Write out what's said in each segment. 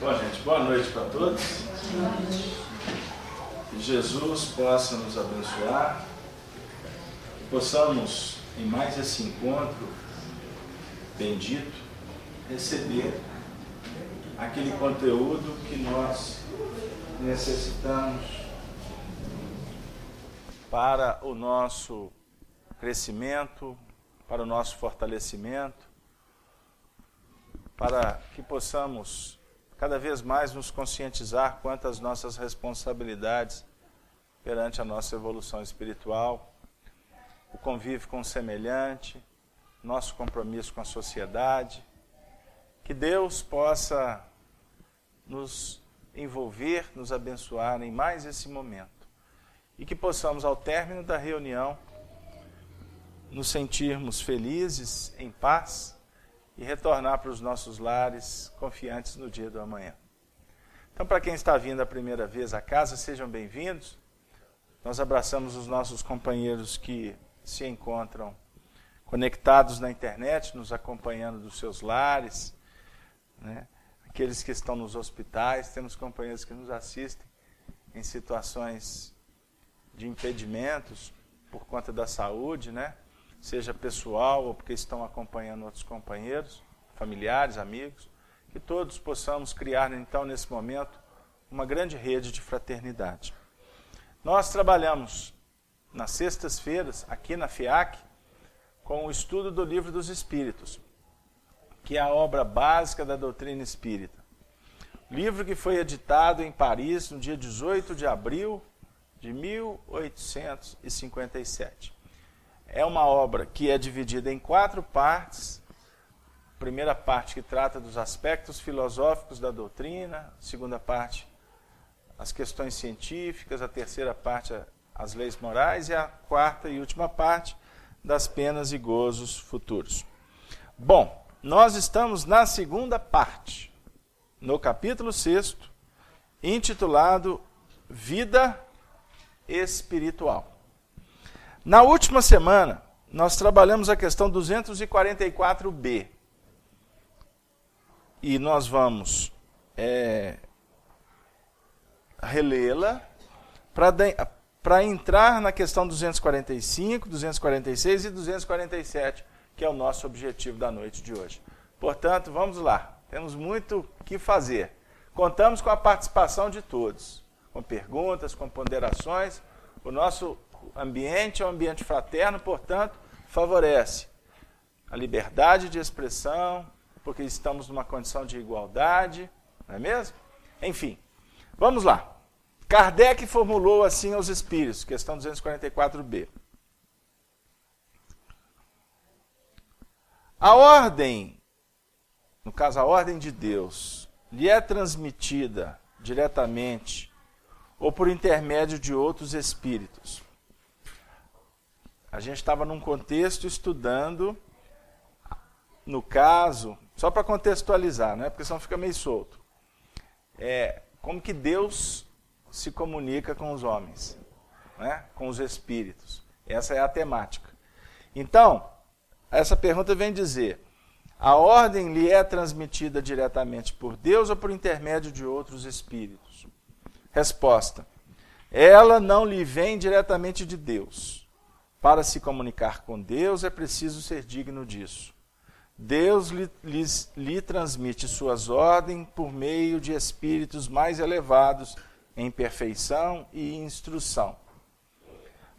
Bom, gente, boa noite para todos. Que Jesus possa nos abençoar, que possamos, em mais esse encontro bendito, receber aquele conteúdo que nós necessitamos para o nosso crescimento, para o nosso fortalecimento, para que possamos cada vez mais nos conscientizar quanto às nossas responsabilidades perante a nossa evolução espiritual, o convívio com o semelhante, nosso compromisso com a sociedade. Que Deus possa nos envolver, nos abençoar em mais esse momento. E que possamos, ao término da reunião, nos sentirmos felizes, em paz, e retornar para os nossos lares confiantes no dia do amanhã. Então, para quem está vindo a primeira vez à casa, sejam bem-vindos. Nós abraçamos os nossos companheiros que se encontram conectados na internet, nos acompanhando dos seus lares, né? Aqueles que estão nos hospitais, temos companheiros que nos assistem em situações de impedimentos por conta da saúde, né? Seja pessoal ou porque estão acompanhando outros companheiros, familiares, amigos, que todos possamos criar, então, nesse momento, uma grande rede de fraternidade. Nós trabalhamos nas sextas-feiras, aqui na FIAC, com o estudo do Livro dos Espíritos, que é a obra básica da doutrina espírita. Livro que foi editado em Paris no dia 18 de abril de 1857. É uma obra que é dividida em 4 partes. A primeira parte que trata dos aspectos filosóficos da doutrina, a segunda parte, as questões científicas, a terceira parte, as leis morais, e a quarta e última parte, das penas e gozos futuros. Bom, nós estamos na segunda parte, no capítulo 6º, intitulado Vida Espiritual. Na última semana, nós trabalhamos a questão 244b. E nós vamos relê-la para entrar na questão 245, 246 e 247, que é o nosso objetivo da noite de hoje. Portanto, vamos lá. Temos muito o que fazer. Contamos com a participação de todos, com perguntas, com ponderações. O nosso ambiente é um ambiente fraterno, portanto, favorece a liberdade de expressão, porque estamos numa condição de igualdade, não é mesmo? Enfim, vamos lá. Kardec formulou assim aos espíritos, questão 244b. A ordem, no caso a ordem de Deus, lhe é transmitida diretamente ou por intermédio de outros espíritos. A gente estava num contexto estudando, no caso, só para contextualizar, né? Porque senão fica meio solto. Como que Deus se comunica com os homens, né? Com os espíritos. Essa é a temática. Então, essa pergunta vem dizer, a ordem lhe é transmitida diretamente por Deus ou por intermédio de outros espíritos? Resposta, ela não lhe vem diretamente de Deus. Para se comunicar com Deus é preciso ser digno disso. Deus lhe transmite suas ordens por meio de espíritos mais elevados em perfeição e instrução.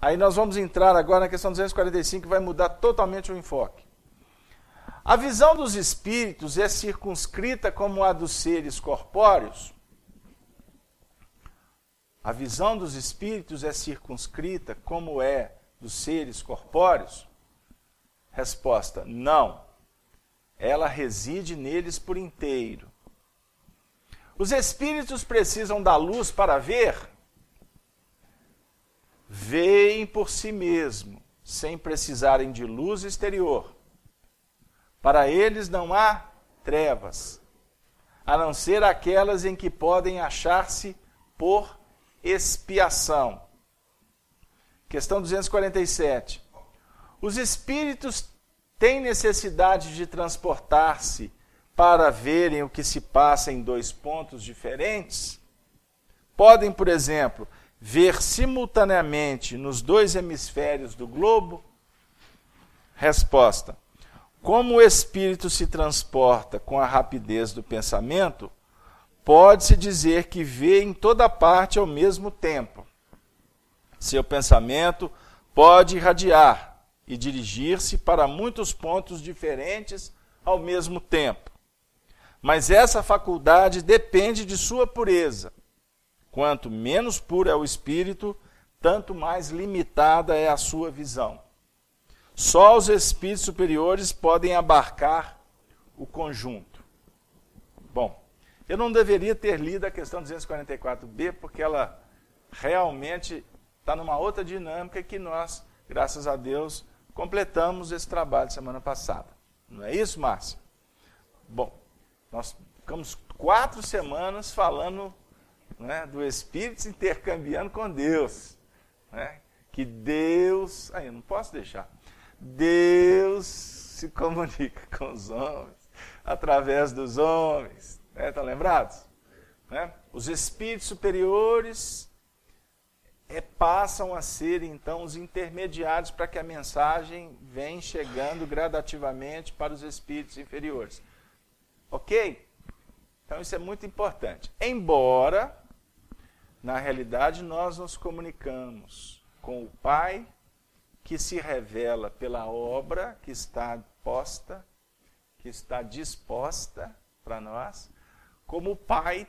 Aí nós vamos entrar agora na questão 245, que vai mudar totalmente o enfoque. A visão dos espíritos é circunscrita como a dos seres corpóreos? A visão dos espíritos é circunscrita como é dos seres corpóreos? Resposta, não. Ela reside neles por inteiro. Os espíritos precisam da luz para ver? Veem por si mesmo, sem precisarem de luz exterior. Para eles não há trevas, a não ser aquelas em que podem achar-se por expiação. Questão 247. Os espíritos têm necessidade de transportar-se para verem o que se passa em dois pontos diferentes? Podem, por exemplo, ver simultaneamente nos dois hemisférios do globo? Resposta: como o espírito se transporta com a rapidez do pensamento, pode-se dizer que vê em toda parte ao mesmo tempo. Seu pensamento pode irradiar e dirigir-se para muitos pontos diferentes ao mesmo tempo. Mas essa faculdade depende de sua pureza. Quanto menos puro é o espírito, tanto mais limitada é a sua visão. Só os espíritos superiores podem abarcar o conjunto. Bom, eu não deveria ter lido a questão 244b, porque ela realmente está numa outra dinâmica que nós, graças a Deus, completamos esse trabalho semana passada. Não é isso, Márcia? Bom, nós ficamos 4 semanas falando, né, do Espírito se intercambiando com Deus. Né? Que Deus... Aí, eu não posso deixar. Deus se comunica com os homens, através dos homens. Estão lembrados? Né? Os espíritos superiores passam a ser, então, os intermediários para que a mensagem venha chegando gradativamente para os espíritos inferiores. Ok? Então, isso é muito importante. Embora, na realidade, nós nos comunicamos com o Pai, que se revela pela obra que está posta, que está disposta para nós, como o Pai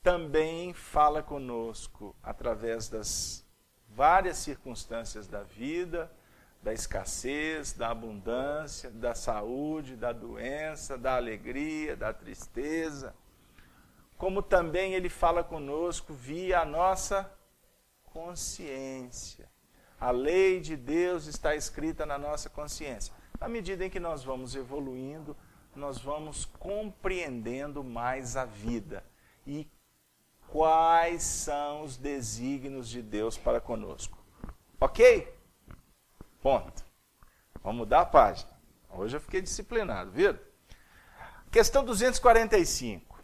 também fala conosco através das várias circunstâncias da vida, da escassez, da abundância, da saúde, da doença, da alegria, da tristeza, como também Ele fala conosco via a nossa consciência. A lei de Deus está escrita na nossa consciência. À medida em que nós vamos evoluindo, nós vamos compreendendo mais a vida e quais são os desígnios de Deus para conosco. Ok? Ponto. Vamos mudar a página. Hoje eu fiquei disciplinado, viu? Questão 245.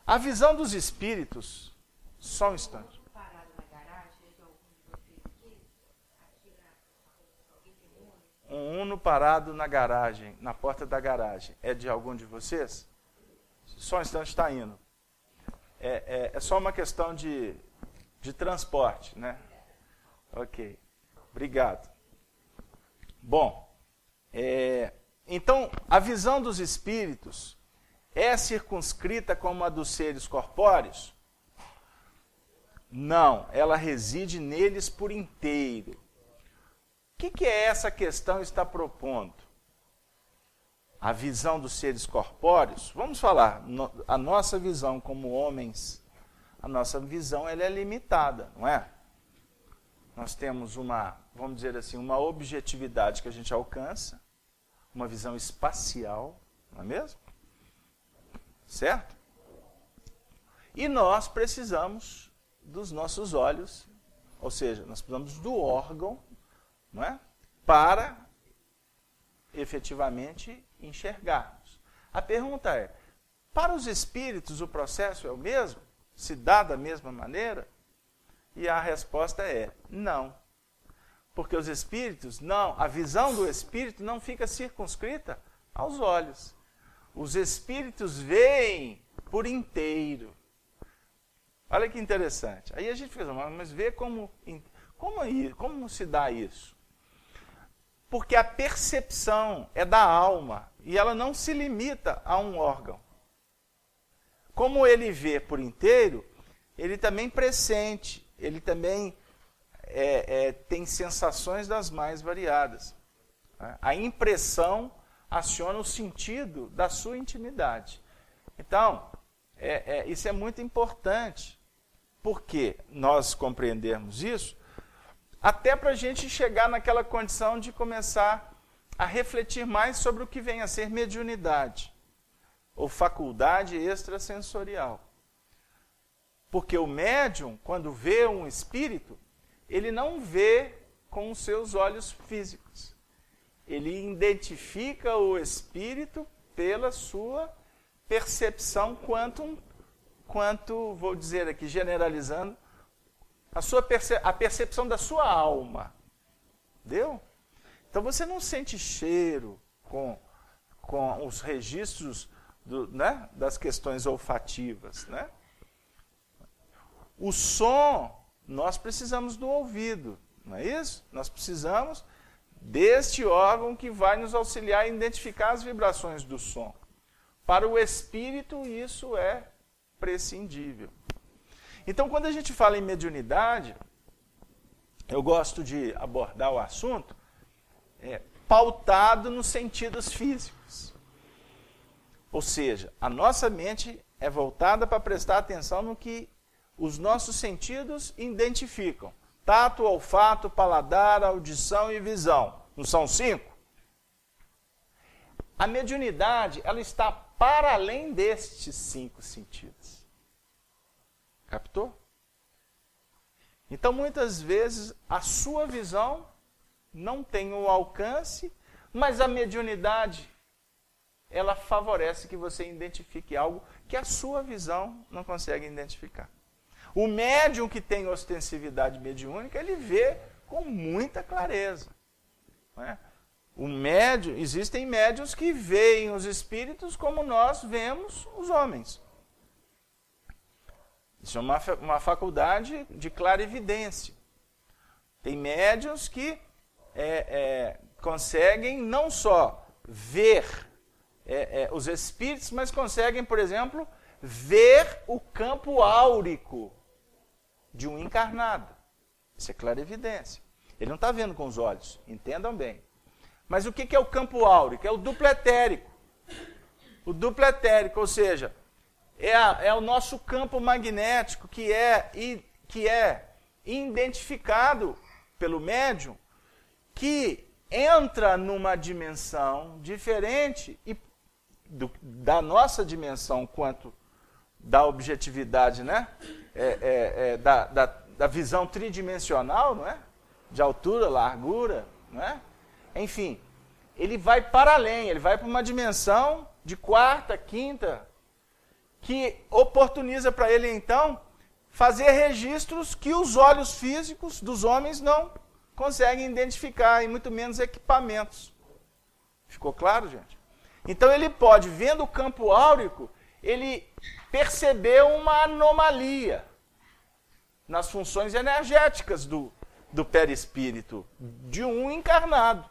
A visão dos espíritos... Só um instante. Um Uno parado na garagem, na porta da garagem, é de algum de vocês? Só um instante, está indo. É só uma questão de transporte, né? Ok, obrigado. Bom, então, a visão dos espíritos é circunscrita como a dos seres corpóreos? Não, ela reside neles por inteiro. O que é essa questão está propondo? A visão dos seres corpóreos? Vamos falar, a nossa visão como homens, a nossa visão ela é limitada, não é? Nós temos vamos dizer assim, uma objetividade que a gente alcança, uma visão espacial, não é mesmo? Certo? E nós precisamos dos nossos olhos, ou seja, nós precisamos do órgão, não é? Para efetivamente enxergarmos. A pergunta é, para os espíritos o processo é o mesmo? Se dá da mesma maneira? E a resposta é não. Porque os espíritos, a visão do espírito não fica circunscrita aos olhos. Os espíritos veem por inteiro. Olha que interessante. Aí a gente fica, mas vê como se dá isso? Porque a percepção é da alma e ela não se limita a um órgão. Como ele vê por inteiro, ele também pressente, ele também tem sensações das mais variadas. A impressão aciona o sentido da sua intimidade. Então, isso é muito importante, porque nós compreendermos isso, até para a gente chegar naquela condição de começar a refletir mais sobre o que vem a ser mediunidade, ou faculdade extrasensorial. Porque o médium, quando vê um espírito, ele não vê com os seus olhos físicos. Ele identifica o espírito pela sua percepção quanto, vou dizer aqui, generalizando, a percepção da sua alma. Entendeu? Então você não sente cheiro com os registros né, das questões olfativas. Né? O som, nós precisamos do ouvido, não é isso? Nós precisamos deste órgão que vai nos auxiliar a identificar as vibrações do som. Para o espírito, isso é prescindível. Então, quando a gente fala em mediunidade, eu gosto de abordar o assunto pautado nos sentidos físicos. Ou seja, a nossa mente é voltada para prestar atenção no que os nossos sentidos identificam. Tato, olfato, paladar, audição e visão. Não são 5? A mediunidade, ela está para além destes 5 sentidos. Captou? Então, muitas vezes, a sua visão não tem o alcance, mas a mediunidade, ela favorece que você identifique algo que a sua visão não consegue identificar. O médium que tem ostensividade mediúnica, ele vê com muita clareza. Não é? Existem médiuns que veem os espíritos como nós vemos os homens. Isso é uma faculdade de clarividência. Tem médiuns que conseguem não só ver os espíritos, mas conseguem, por exemplo, ver o campo áurico de um encarnado. Isso é clarividência. Ele não está vendo com os olhos, entendam bem. Mas o que é o campo áurico? É o duplo etérico. O duplo etérico, ou seja, é o nosso campo magnético que é identificado pelo médium, que entra numa dimensão diferente da nossa dimensão quanto da objetividade, né? Da visão tridimensional, não é? De altura, largura, não é? Enfim, ele vai para além, ele vai para uma dimensão de quarta, quinta, que oportuniza para ele, então, fazer registros que os olhos físicos dos homens não conseguem identificar, e muito menos equipamentos. Ficou claro, gente? Então ele pode, vendo o campo áurico, ele perceber uma anomalia nas funções energéticas do perispírito de um encarnado.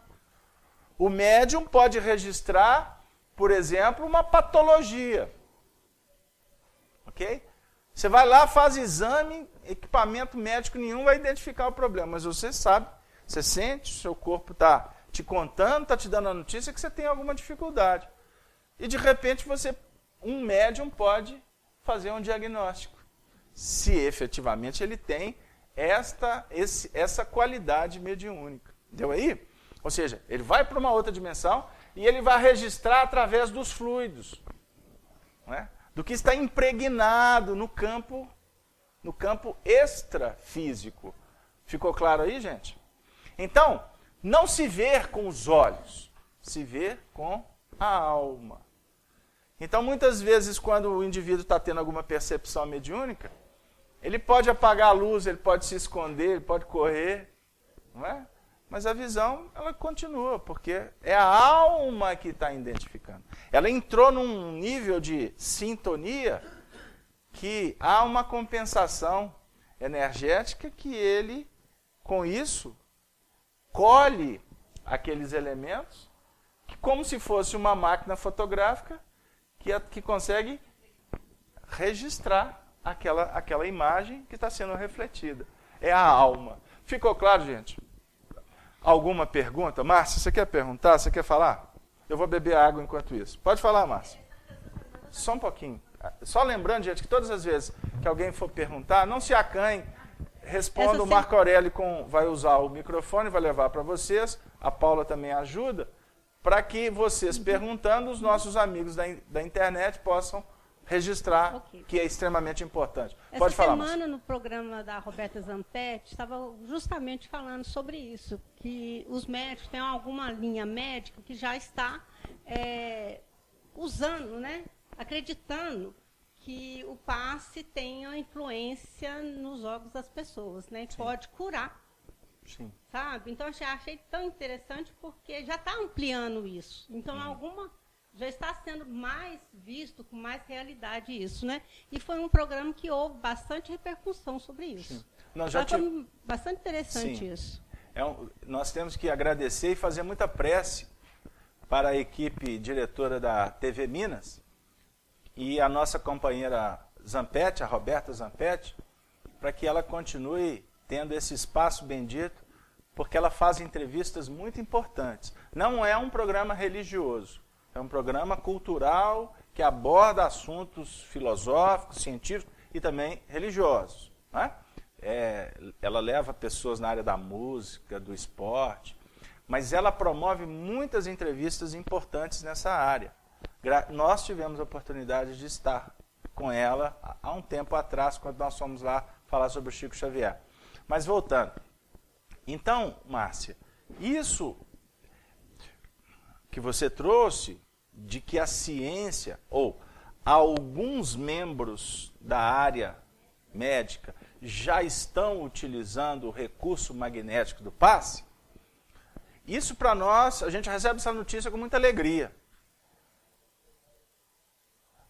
O médium pode registrar, por exemplo, uma patologia. Ok? Você vai lá, faz exame, equipamento médico nenhum vai identificar o problema, mas você sabe, você sente, o seu corpo está te contando, está te dando a notícia que você tem alguma dificuldade. E de repente um médium pode fazer um diagnóstico, se efetivamente ele tem essa qualidade mediúnica. Deu aí? Ou seja, ele vai para uma outra dimensão e ele vai registrar através dos fluidos, não é? Do que está impregnado no campo extrafísico. Ficou claro aí, gente? Então, não se vê com os olhos, se vê com a alma. Então, muitas vezes, quando o indivíduo está tendo alguma percepção mediúnica, ele pode apagar a luz, ele pode se esconder, ele pode correr, não é? Mas a visão, ela continua, porque é a alma que está identificando. Ela entrou num nível de sintonia que há uma compensação energética que ele, com isso, colhe aqueles elementos, que, como se fosse uma máquina fotográfica, que consegue registrar aquela imagem que está sendo refletida. É a alma. Ficou claro, gente? Alguma pergunta? Márcia, você quer perguntar? Você quer falar? Eu vou beber água enquanto isso. Pode falar, Márcia. Só um pouquinho. Só lembrando, gente, que todas as vezes que alguém for perguntar, não se acanhe, responda. O Marco Aurélio vai usar o microfone, vai levar para vocês. A Paula também ajuda, para que vocês, perguntando, os nossos amigos da internet possam registrar, que é extremamente importante. Pode falar, Essa semana, no programa da Roberta Zampetti, estava justamente falando sobre isso, que os médicos têm alguma linha médica que já está usando, né, acreditando que o passe tem uma influência nos órgãos das pessoas, né? Sim. Pode curar. Sim. Sabe? Então, achei tão interessante porque já está ampliando isso. Então, já está sendo mais visto, com mais realidade isso, né? E foi um programa que houve bastante repercussão sobre isso. Sim. Nós já foi bastante interessante Sim. isso. Nós temos que agradecer e fazer muita prece para a equipe diretora da TV Minas e a nossa companheira Zampetti, a Roberta Zampetti, para que ela continue tendo esse espaço bendito, porque ela faz entrevistas muito importantes. Não é um programa religioso, é um programa cultural que aborda assuntos filosóficos, científicos e também religiosos. Né? Ela leva pessoas na área da música, do esporte, mas ela promove muitas entrevistas importantes nessa área. Nós tivemos a oportunidade de estar com ela há um tempo atrás, quando nós fomos lá falar sobre o Chico Xavier. Mas voltando. Então, Márcia, isso que você trouxe de que a ciência, ou alguns membros da área médica, já estão utilizando o recurso magnético do passe, isso para nós, a gente recebe essa notícia com muita alegria.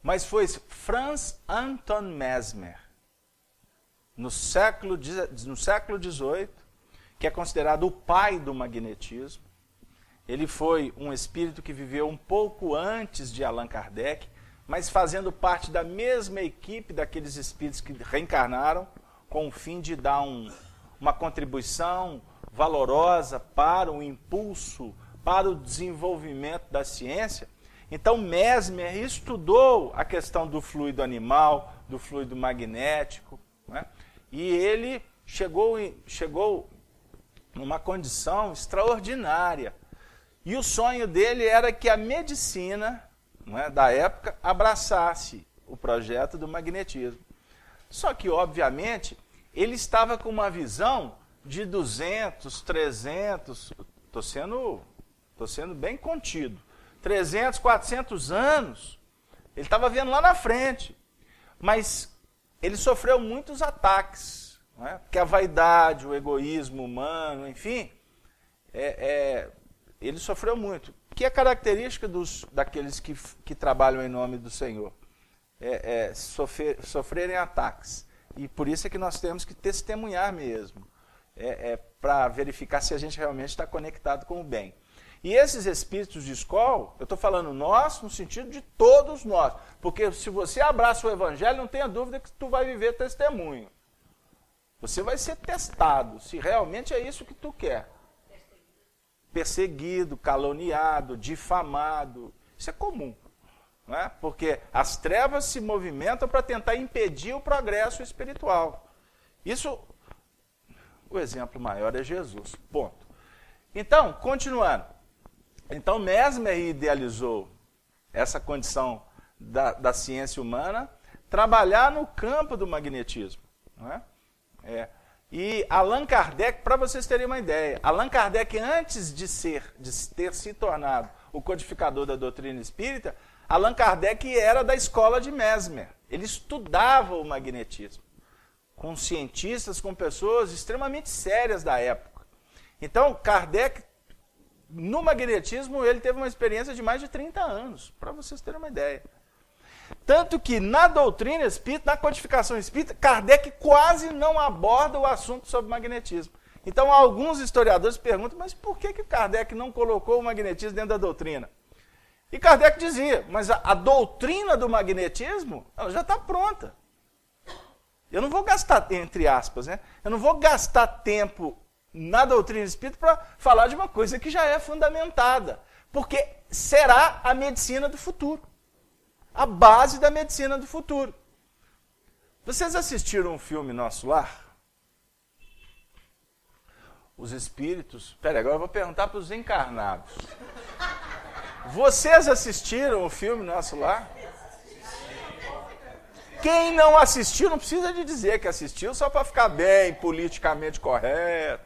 Mas foi Franz Anton Mesmer, no século XVIII, que é considerado o pai do magnetismo. Ele foi um espírito que viveu um pouco antes de Allan Kardec, mas fazendo parte da mesma equipe daqueles espíritos que reencarnaram, com o fim de dar uma contribuição valorosa para o impulso, para o desenvolvimento da ciência. Então Mesmer estudou a questão do fluido animal, do fluido magnético, né? E ele chegou numa condição extraordinária. E o sonho dele era que a medicina, né, da época abraçasse o projeto do magnetismo. Só que, obviamente, ele estava com uma visão de 200, 300, estou sendo bem contido, 300, 400 anos, ele estava vendo lá na frente. Mas ele sofreu muitos ataques, né? Porque a vaidade, o egoísmo humano, enfim, ele sofreu muito. Que é característica daqueles que trabalham em nome do Senhor. Sofrerem ataques. E por isso é que nós temos que testemunhar mesmo, para verificar se a gente realmente está conectado com o bem. E esses espíritos de escola, eu estou falando nós, no sentido de todos nós. Porque se você abraça o Evangelho, não tenha dúvida que tu vai viver testemunho. Você vai ser testado, se realmente é isso que tu quer. Perseguido, caluniado, difamado. Isso é comum. Não é? Porque as trevas se movimentam para tentar impedir o progresso espiritual. Isso, o exemplo maior é Jesus. Ponto. Então, continuando. Então, Mesmer idealizou essa condição da ciência humana, trabalhar no campo do magnetismo. Não é? E Allan Kardec, para vocês terem uma ideia, Allan Kardec, antes de ter se tornado o codificador da doutrina espírita, Allan Kardec era da escola de Mesmer. Ele estudava o magnetismo, com cientistas, com pessoas extremamente sérias da época. Então, Kardec, no magnetismo, ele teve uma experiência de mais de 30 anos, para vocês terem uma ideia. Tanto que na doutrina espírita, na codificação espírita, Kardec quase não aborda o assunto sobre magnetismo. Então, alguns historiadores perguntam, mas por que Kardec não colocou o magnetismo dentro da doutrina? E Kardec dizia, mas a doutrina do magnetismo, ela já está pronta. Eu não vou gastar, entre aspas, né? Eu não vou gastar tempo na doutrina espírita para falar de uma coisa que já é fundamentada. Porque será a medicina do futuro. A base da medicina do futuro. Vocês assistiram um filme Nosso Lar? Os espíritos... Espera, agora eu vou perguntar para os encarnados. Vocês assistiram o filme Nosso Lar? Quem não assistiu, não precisa de dizer que assistiu, só para ficar bem, politicamente correto.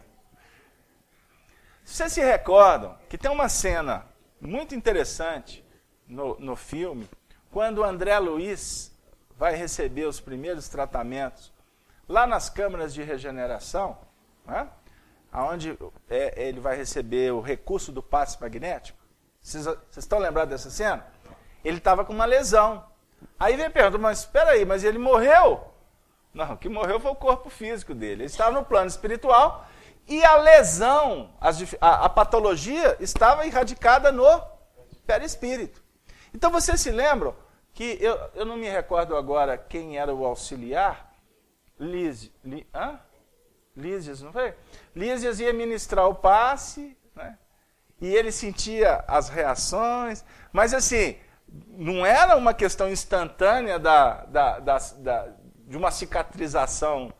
Vocês se recordam que tem uma cena muito interessante no filme, quando o André Luiz vai receber os primeiros tratamentos lá nas câmaras de regeneração, né? Onde ele vai receber o recurso do passe magnético. Vocês estão lembrados dessa cena? Ele estava com uma lesão. Aí vem a pergunta, mas espera aí, mas ele morreu? Não, o que morreu foi o corpo físico dele. Ele estava no plano espiritual e a lesão, a patologia estava erradicada no perispírito. Então vocês se lembram que, eu não me recordo agora quem era o auxiliar, Lísias, não foi? Lísias ia ministrar o passe, né? E ele sentia as reações, mas assim, não era uma questão instantânea de uma cicatrização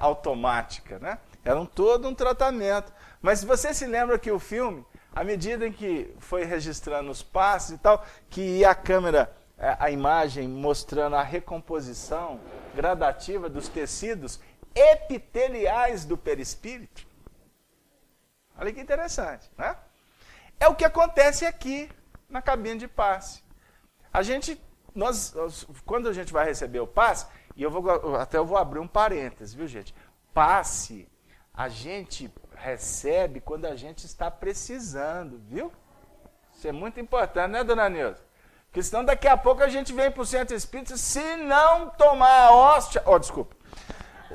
automática, né? Era todo um tratamento. Mas você se lembra que o filme, à medida em que foi registrando os passes e tal, que ia a câmera, a imagem mostrando a recomposição gradativa dos tecidos epiteliais do perispírito. Olha que interessante, né? É o que acontece aqui na cabine de passe. Quando a gente vai receber o passe, e eu vou abrir um parênteses, viu, gente? Passe, a gente recebe quando a gente está precisando, viu? Isso é muito importante, né, dona Neuza? Porque senão daqui a pouco a gente vem para o centro espírita, se não tomar a hóstia,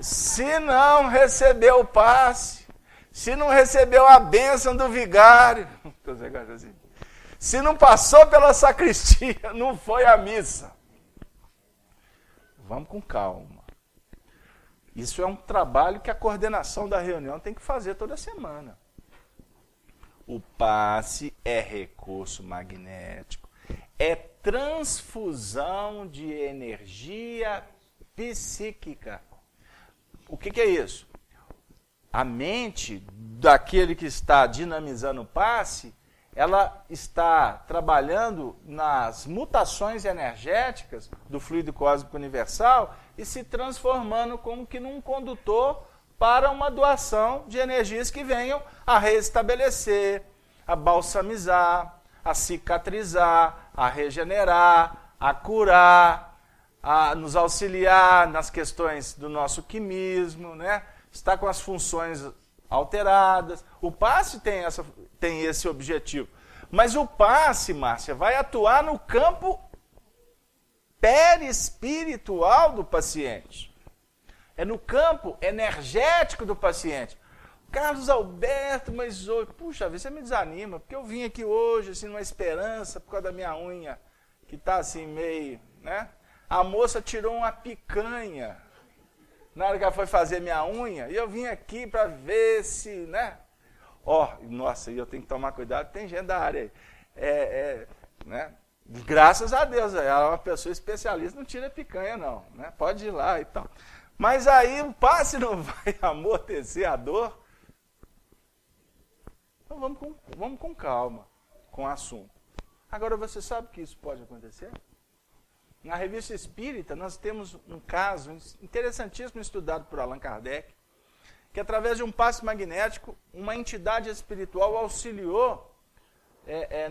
se não receber o passe, se não recebeu a bênção do vigário, se não passou pela sacristia, não foi à missa. Vamos com calma. Isso é um trabalho que a coordenação da reunião tem que fazer toda semana. O passe é recurso magnético, é transfusão de energia psíquica. O que é isso? A mente daquele que está dinamizando o passe, ela está trabalhando nas mutações energéticas do fluido cósmico universal e se transformando como que num condutor para uma doação de energias que venham a restabelecer, a balsamizar, a cicatrizar, a regenerar, a curar, a nos auxiliar nas questões do nosso quimismo, né? Está com as funções alteradas. O passe tem esse objetivo. Mas o passe, Márcia, vai atuar no campo perispiritual do paciente. É no campo energético do paciente. Carlos Alberto, mas hoje, puxa vida, você me desanima, porque eu vim aqui hoje, assim, numa esperança, por causa da minha unha, que está assim meio, né? A moça tirou uma picanha na hora que ela foi fazer minha unha, e eu vim aqui para ver se, né? Nossa, e eu tenho que tomar cuidado, tem gente da área aí. Né? Graças a Deus, ela é uma pessoa especialista, não tira picanha não, né? Pode ir lá e tal. Mas aí o passe não vai amortecer a dor. Então vamos com calma com o assunto. Agora você sabe que isso pode acontecer? Na Revista Espírita, nós temos um caso interessantíssimo estudado por Allan Kardec, que através de um passe magnético, uma entidade espiritual auxiliou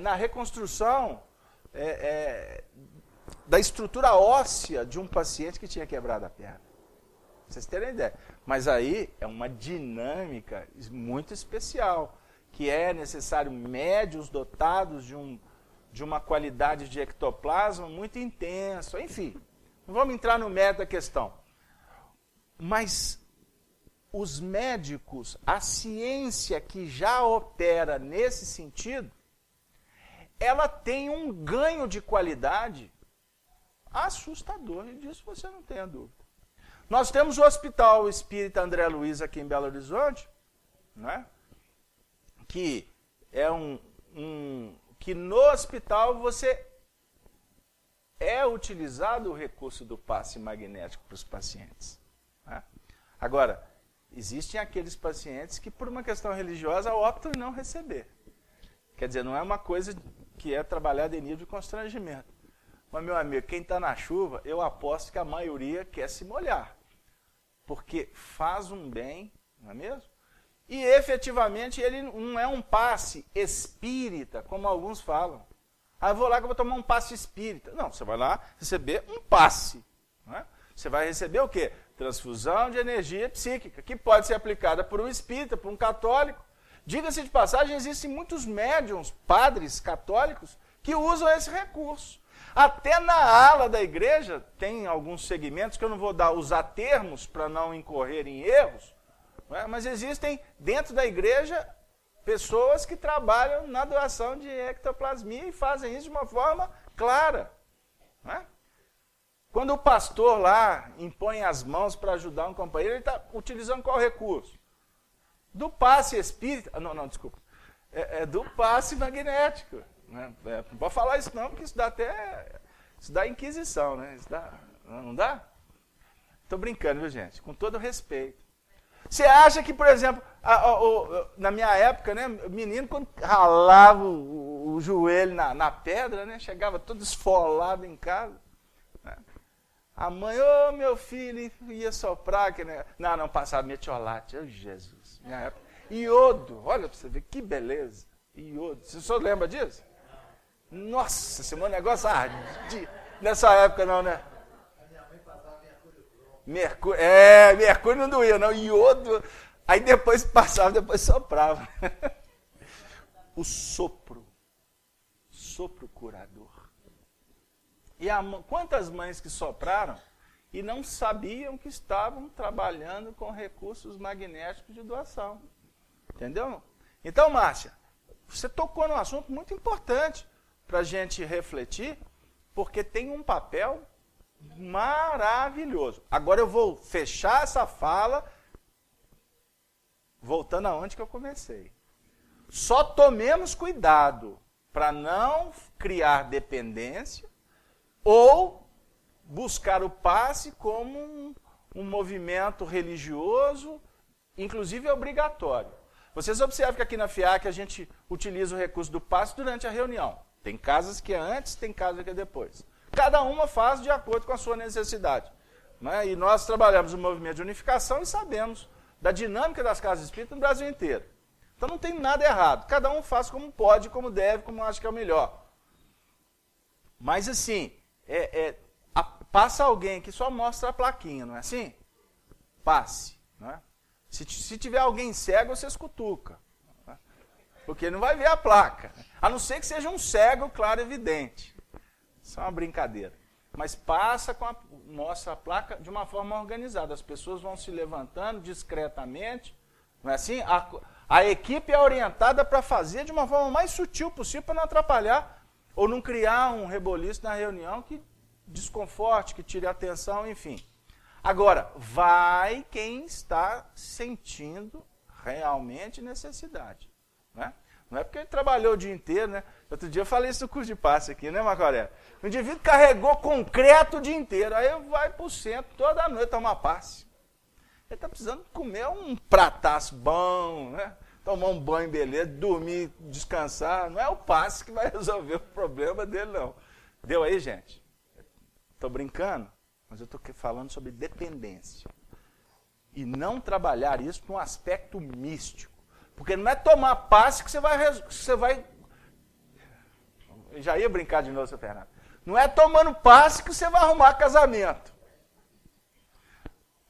na reconstrução da estrutura óssea de um paciente que tinha quebrado a perna. Pra vocês terem ideia. Mas aí é uma dinâmica muito especial, que é necessário médiuns dotados de uma qualidade de ectoplasma muito intensa, enfim. Não vamos entrar no mérito da questão. Mas os médicos, a ciência que já opera nesse sentido, ela tem um ganho de qualidade assustador, e disso você não tem a dúvida. Nós temos o Hospital Espírita André Luiz aqui em Belo Horizonte, né? Que é que no hospital você é utilizado o recurso do passe magnético para os pacientes. Né? Agora, existem aqueles pacientes que, por uma questão religiosa, optam em não receber. Quer dizer, não é uma coisa que é trabalhada em nível de constrangimento. Mas, meu amigo, quem está na chuva, eu aposto que a maioria quer se molhar. Porque faz um bem, não é mesmo? E, efetivamente, ele não é um passe espírita, como alguns falam. eu vou lá que eu vou tomar um passe espírita. Não, você vai lá receber um passe. Não é? Você vai receber o quê? Transfusão de energia psíquica, que pode ser aplicada por um espírita, por um católico. Diga-se de passagem, existem muitos médiuns, padres católicos, que usam esse recurso. Até na ala da igreja, tem alguns segmentos, que eu não vou usar termos para não incorrer em erros, não é? Mas existem dentro da igreja pessoas que trabalham na doação de ectoplasmia e fazem isso de uma forma clara. Não é? Quando o pastor lá impõe as mãos para ajudar um companheiro, ele está utilizando qual recurso? Do passe espírita. Não, desculpa. É do passe magnético. Né? Não pode falar isso não, porque isso dá inquisição, né? Isso dá, não dá? Estou brincando, viu, gente? Com todo respeito. Você acha que, por exemplo, na minha época, né, o menino, quando ralava o joelho na pedra, né, chegava todo esfolado em casa, né? A mãe, meu filho, ia soprar. Não, passava metiolate. Jesus, minha época. Iodo, olha para você ver, que beleza. Iodo. Você só lembra disso? Nossa, esse meu negócio ardia. Nessa época não, né? A minha mãe passava mercúrio. Mercúrio não doía, não. Iodo. Aí depois passava, depois soprava. O sopro curador. E quantas mães que sopraram e não sabiam que estavam trabalhando com recursos magnéticos de doação. Entendeu? Então, Márcia, você tocou num assunto muito importante para a gente refletir, porque tem um papel maravilhoso. Agora eu vou fechar essa fala, voltando aonde que eu comecei. Só tomemos cuidado para não criar dependência ou buscar o passe como um movimento religioso, inclusive obrigatório. Vocês observam que aqui na FIAC a gente utiliza o recurso do passe durante a reunião. Tem casas que é antes, tem casas que é depois. Cada uma faz de acordo com a sua necessidade. Né? E nós trabalhamos no movimento de unificação e sabemos da dinâmica das casas espíritas no Brasil inteiro. Então não tem nada errado. Cada um faz como pode, como deve, como acha que é o melhor. Mas assim, passa alguém que só mostra a plaquinha, não é assim? Passe. Não é? Se tiver alguém cego, vocês cutucam. Porque ele não vai ver a placa. A não ser que seja um cego, claro, evidente. Isso é uma brincadeira. Mas mostra a placa de uma forma organizada. As pessoas vão se levantando discretamente. Não é assim? A equipe é orientada para fazer de uma forma mais sutil possível, para não atrapalhar ou não criar um reboliço na reunião que desconforte, que tire a atenção, enfim. Agora, vai quem está sentindo realmente necessidade. Né? Não é porque ele trabalhou o dia inteiro, né? Outro dia eu falei isso no curso de passe aqui, né, Macauré? O indivíduo carregou concreto o dia inteiro, aí vai para o centro toda noite tomar passe. Ele está precisando comer um prataço bom, né? Tomar um banho, beleza, dormir, descansar. Não é o passe que vai resolver o problema dele, não. Deu aí, gente? Estou brincando, mas eu estou falando sobre dependência. E não trabalhar isso num aspecto místico. Porque não é tomar passe que você vai... Eu já ia brincar de novo, seu Fernando. Não é tomando passe que você vai arrumar casamento.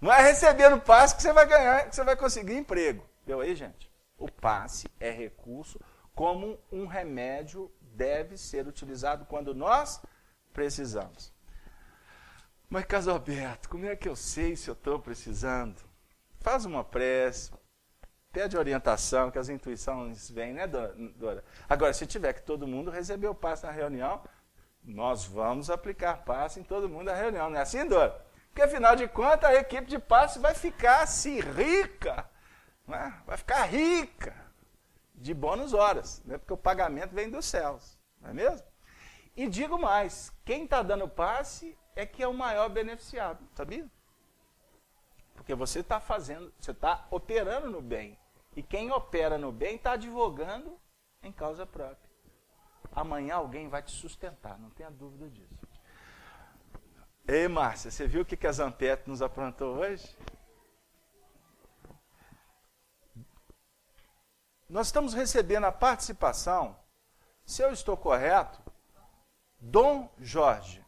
Não é recebendo passe que você vai ganhar, que você vai conseguir emprego. Deu aí, gente? O passe é recurso, como um remédio deve ser utilizado quando nós precisamos. Mas, Casalberto, como é que eu sei se eu estou precisando? Faz uma prece, pede orientação, que as intuições vêm, né, Dora? Agora, se tiver que todo mundo receber o passe na reunião, nós vamos aplicar passe em todo mundo na reunião, não é assim, Dora? Porque, afinal de contas, a equipe de passe vai ficar assim, rica, né? Vai ficar rica de bônus horas, né? Porque o pagamento vem dos céus, não é mesmo? E digo mais, quem está dando passe é que é o maior beneficiado, sabia? Porque você está operando no bem. E quem opera no bem está advogando em causa própria. Amanhã alguém vai te sustentar, não tenha dúvida disso. Ei, Márcia, você viu o que a Zampete nos aprontou hoje? Nós estamos recebendo a participação, se eu estou correto, Dom Jorge,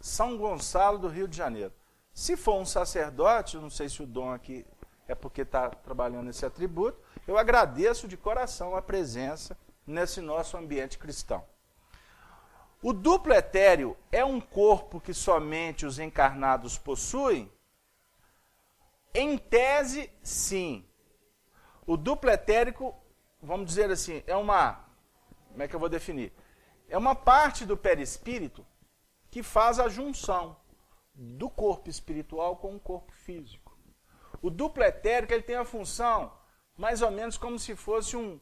São Gonçalo do Rio de Janeiro. Se for um sacerdote, eu não sei se o dom aqui é porque está trabalhando esse atributo, eu agradeço de coração a presença nesse nosso ambiente cristão. O duplo etéreo é um corpo que somente os encarnados possuem? Em tese, sim. O duplo etérico, vamos dizer assim, é uma... Como é que eu vou definir? É uma parte do perispírito que faz a junção do corpo espiritual com o corpo físico. O duplo etérico ele tem a função mais ou menos como se fosse um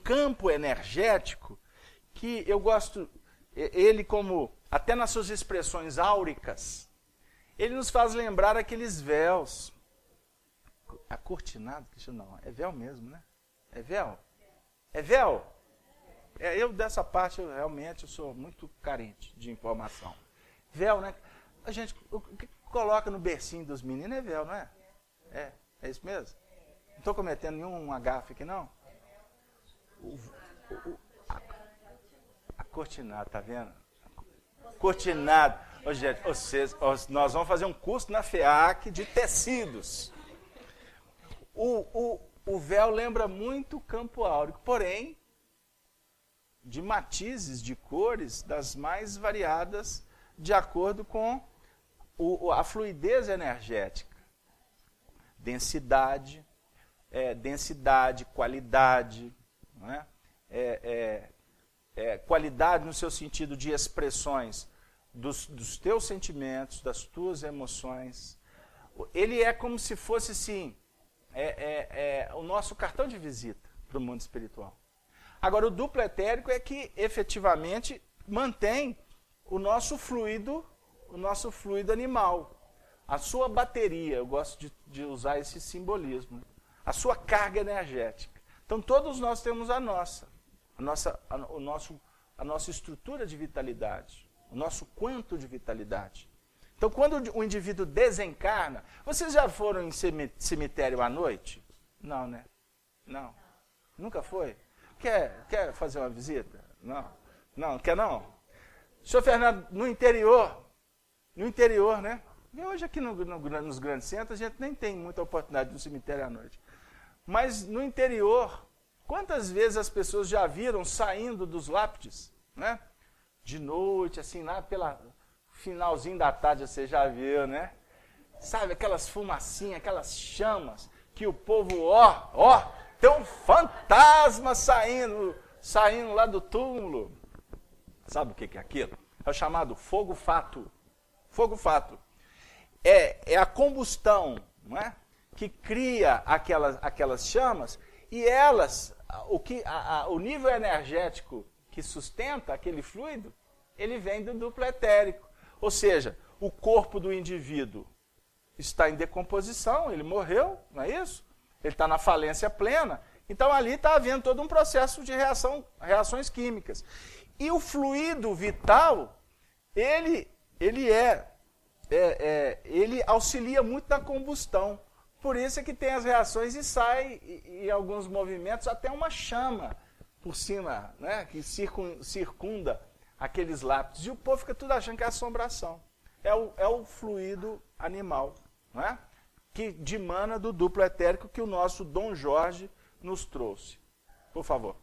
campo energético que eu gosto, ele como, até nas suas expressões áuricas, ele nos faz lembrar aqueles véus. Acortinado? Não, é véu mesmo, né? É véu? É véu? Eu dessa parte, eu sou muito carente de informação. Véu, né? A gente, o que coloca no bercinho dos meninos é véu, não é? É isso mesmo? Não estou cometendo nenhum agafe aqui, não? Acortinado, tá vendo? Cortinado. Ô, gente, nós vamos fazer um curso na FEAC de tecidos. O véu lembra muito o campo áurico, porém, de matizes, de cores, das mais variadas, de acordo com a fluidez energética. Densidade, qualidade, não é? Qualidade no seu sentido de expressões dos teus sentimentos, das tuas emoções. Ele é como se fosse, sim, o nosso cartão de visita para o mundo espiritual. Agora, o duplo etérico é que efetivamente mantém o nosso fluido animal. A sua bateria, eu gosto de usar esse simbolismo, a sua carga energética. Então, todos nós temos a nossa estrutura de vitalidade, o nosso quanto de vitalidade. Então, quando o indivíduo desencarna, vocês já foram em cemitério à noite? Não, né? Não. Nunca foi? Quer fazer uma visita? Não. Não, quer não? Senhor Fernando, no interior, né? E hoje aqui nos grandes centros, a gente nem tem muita oportunidade de ir no cemitério à noite. Mas no interior, quantas vezes as pessoas já viram saindo dos lápides, né? De noite, assim, lá pela finalzinho da tarde, você já viu, né? Sabe, aquelas fumacinhas, aquelas chamas, que o povo, tem um fantasma saindo lá do túmulo. Sabe o que é aquilo? É o chamado fogo-fato. Fogo-fato. É a combustão, não é? Que cria aquelas chamas, e elas, o nível energético que sustenta aquele fluido, ele vem do duplo etérico. Ou seja, o corpo do indivíduo está em decomposição, ele morreu, não é isso? Ele está na falência plena. Então ali está havendo todo um processo de reações químicas. E o fluido vital, ele auxilia muito na combustão. Por isso é que tem as reações e sai, em alguns movimentos, até uma chama por cima, né, que circunda aqueles lápis. E o povo fica tudo achando que é assombração. É o fluido animal, não é? Que dimana do duplo etérico que o nosso Dom Jorge nos trouxe. Por favor.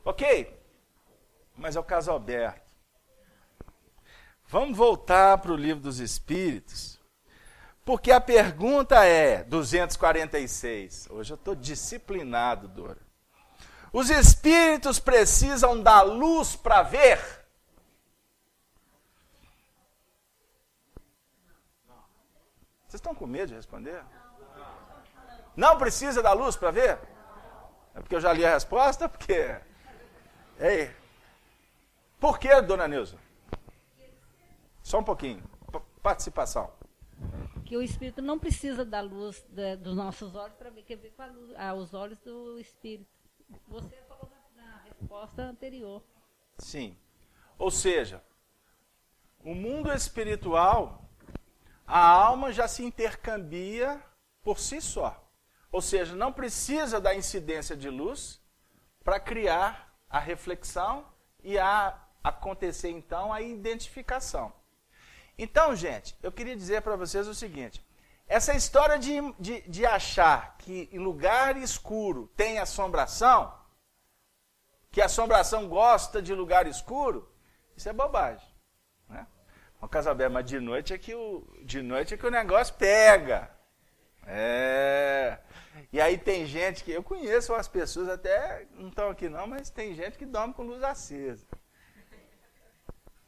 Ok? Mas é o caso Alberto. Vamos voltar para o Livro dos Espíritos. Porque a pergunta é, 246. Hoje eu estou disciplinado, Dora. Os espíritos precisam da luz para ver? Vocês estão com medo de responder? Não precisa da luz para ver? É porque eu já li a resposta? Porque... Ei. Por que, dona Neuza? Só um pouquinho. Participação. Que o espírito não precisa da luz dos nossos olhos para ver, quer ver com os olhos do espírito. Você falou na resposta anterior. Sim. Ou seja, o mundo espiritual, a alma já se intercambia por si só. Ou seja, não precisa da incidência de luz para criar a reflexão e a acontecer então a identificação. Então, gente, eu queria dizer para vocês o seguinte, essa história de achar que em lugar escuro tem assombração, que a assombração gosta de lugar escuro, isso é bobagem. Né? Uma casa aberta, mas de noite é que o negócio pega. E aí tem gente que, eu conheço as pessoas, até não estão aqui não, mas tem gente que dorme com luz acesa.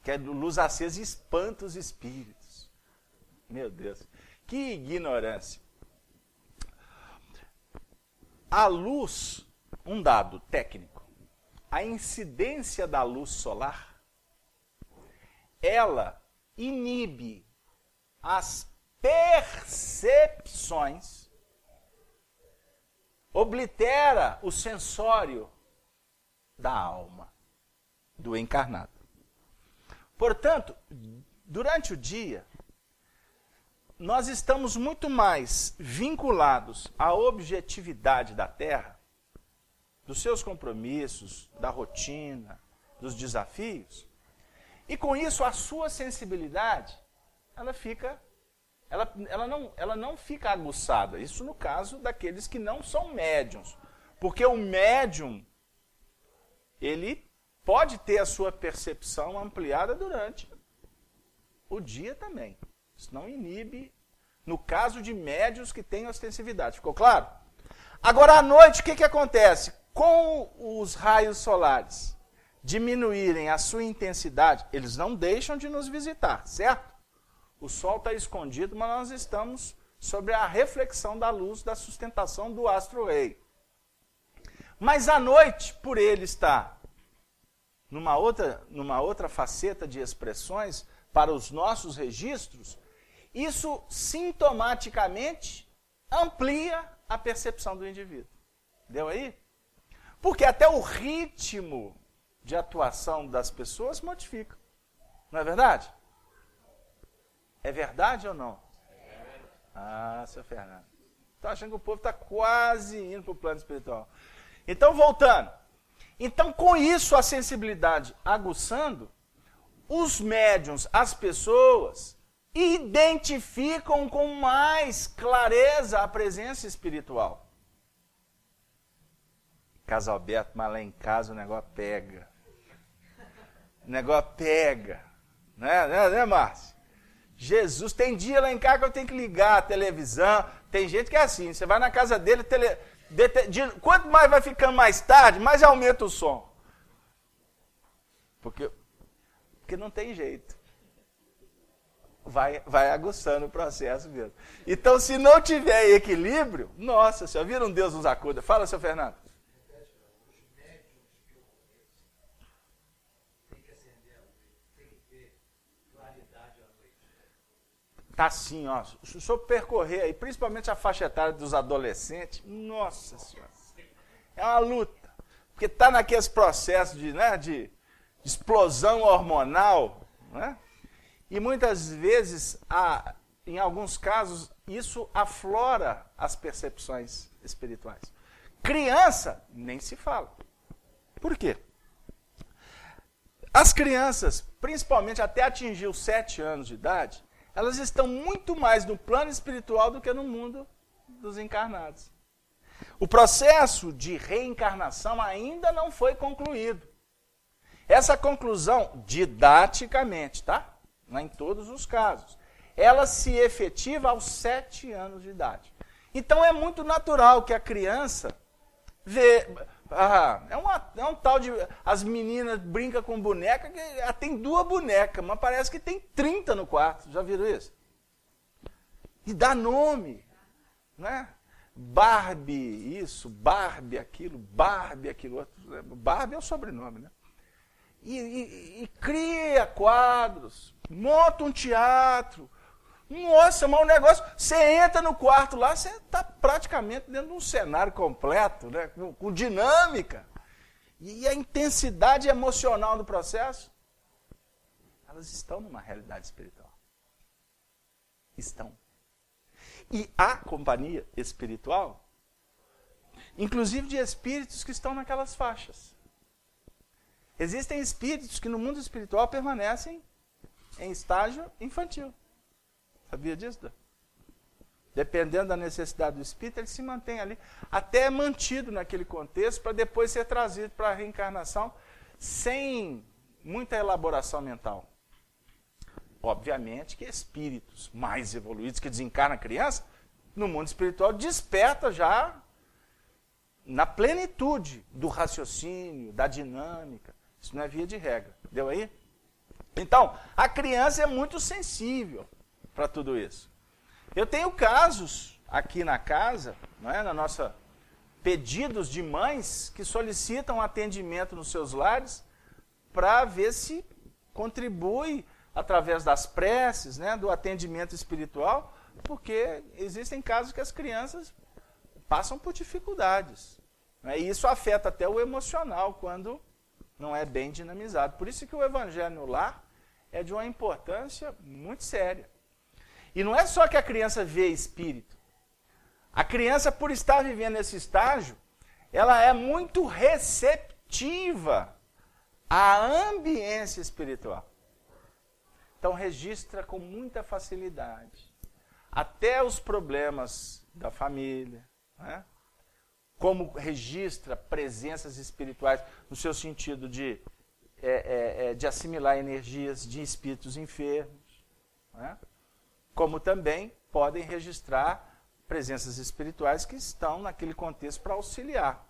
Que luz acesa espanta os espíritos. Meu Deus, que ignorância. A luz, um dado técnico, a incidência da luz solar, ela inibe as percepções, oblitera o sensório da alma do encarnado. Portanto, durante o dia, nós estamos muito mais vinculados à objetividade da Terra, dos seus compromissos, da rotina, dos desafios, e com isso a sua sensibilidade, ela não fica aguçada. Isso no caso daqueles que não são médiuns. Porque o médium, ele pode ter a sua percepção ampliada durante o dia também. Isso não inibe, no caso de médiuns que têm ostensividade. Ficou claro? Agora, à noite, o que acontece? Com os raios solares diminuírem a sua intensidade, eles não deixam de nos visitar, certo? O sol está escondido, mas nós estamos sobre a reflexão da luz da sustentação do astro-rei. Mas à noite, por ele estar numa outra faceta de expressões para os nossos registros, isso sintomaticamente amplia a percepção do indivíduo. Deu aí? Porque até o ritmo de atuação das pessoas modifica. Não é verdade? É verdade ou não? Ah, seu Fernando. Estou achando que o povo está quase indo para o plano espiritual. Então, voltando. Então, com isso, a sensibilidade aguçando, os médiuns, as pessoas, identificam com mais clareza a presença espiritual. Casa aberto, mas lá em casa o negócio pega. O negócio pega. Né, Márcio? Jesus, tem dia lá em casa que eu tenho que ligar a televisão. Tem gente que é assim, você vai na casa dele, quanto mais vai ficando mais tarde, mais aumenta o som. Porque não tem jeito. Vai aguçando o processo mesmo. Então, se não tiver equilíbrio, nossa, senhora, viram Deus nos acuda. Fala, seu Fernando. Tá assim, ó. Se o senhor percorrer aí, principalmente a faixa etária dos adolescentes, nossa senhora, é uma luta. Porque está naqueles processos de explosão hormonal, né? E muitas vezes, em alguns casos, isso aflora as percepções espirituais. Criança, nem se fala. Por quê? As crianças, principalmente até atingir os 7 anos de idade, elas estão muito mais no plano espiritual do que no mundo dos encarnados. O processo de reencarnação ainda não foi concluído. Essa conclusão, didaticamente, tá? Não é em todos os casos, ela se efetiva aos 7 anos de idade. Então é muito natural que a criança vê... é um tal de... As meninas brincam com boneca, que ela tem 2 bonecas, mas parece que tem 30 no quarto. Já viram isso? E dá nome. Né? Barbie isso, Barbie aquilo outro. Barbie é o sobrenome, né? E cria quadros, monta um teatro. Nossa, mas o negócio, você entra no quarto lá, você está praticamente dentro de um cenário completo, né? Com dinâmica. E a intensidade emocional do processo, elas estão numa realidade espiritual. Estão. E há companhia espiritual, inclusive de espíritos que estão naquelas faixas. Existem espíritos que no mundo espiritual permanecem em estágio infantil. Sabia disso, Dan? Dependendo da necessidade do espírito, ele se mantém ali, até mantido naquele contexto, para depois ser trazido para a reencarnação sem muita elaboração mental. Obviamente que espíritos mais evoluídos que desencarnam a criança, no mundo espiritual, desperta já na plenitude do raciocínio, da dinâmica. Isso não é via de regra. Deu aí? Então, a criança é muito sensível para tudo isso. Eu tenho casos aqui na casa, não é, na nossa, pedidos de mães que solicitam atendimento nos seus lares para ver se contribui através das preces, né, do atendimento espiritual, porque existem casos que as crianças passam por dificuldades. Né, e isso afeta até o emocional quando não é bem dinamizado. Por isso que o evangelho no lar é de uma importância muito séria. E não é só que a criança vê espírito. A criança, por estar vivendo esse estágio, ela é muito receptiva à ambiência espiritual. Então registra com muita facilidade até os problemas da família, né? Como registra presenças espirituais no seu sentido de assimilar energias de espíritos enfermos, né? Como também podem registrar presenças espirituais que estão naquele contexto para auxiliar.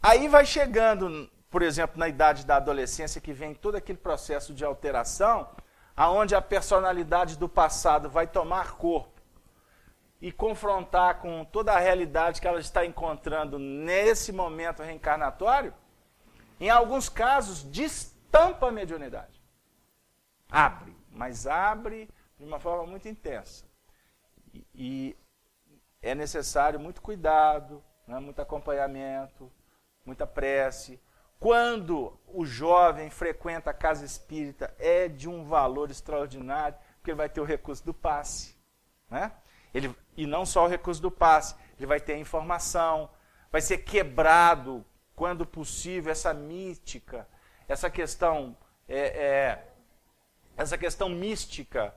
Aí vai chegando, por exemplo, na idade da adolescência, que vem todo aquele processo de alteração, aonde a personalidade do passado vai tomar corpo e confrontar com toda a realidade que ela está encontrando nesse momento reencarnatório, em alguns casos, destampa a mediunidade. Abre, mas abre de uma forma muito intensa. E é necessário muito cuidado, né, muito acompanhamento, muita prece. Quando o jovem frequenta a casa espírita, é de um valor extraordinário, porque ele vai ter o recurso do passe. Né? E não só o recurso do passe, ele vai ter a informação, vai ser quebrado, quando possível, essa mística, essa questão mística,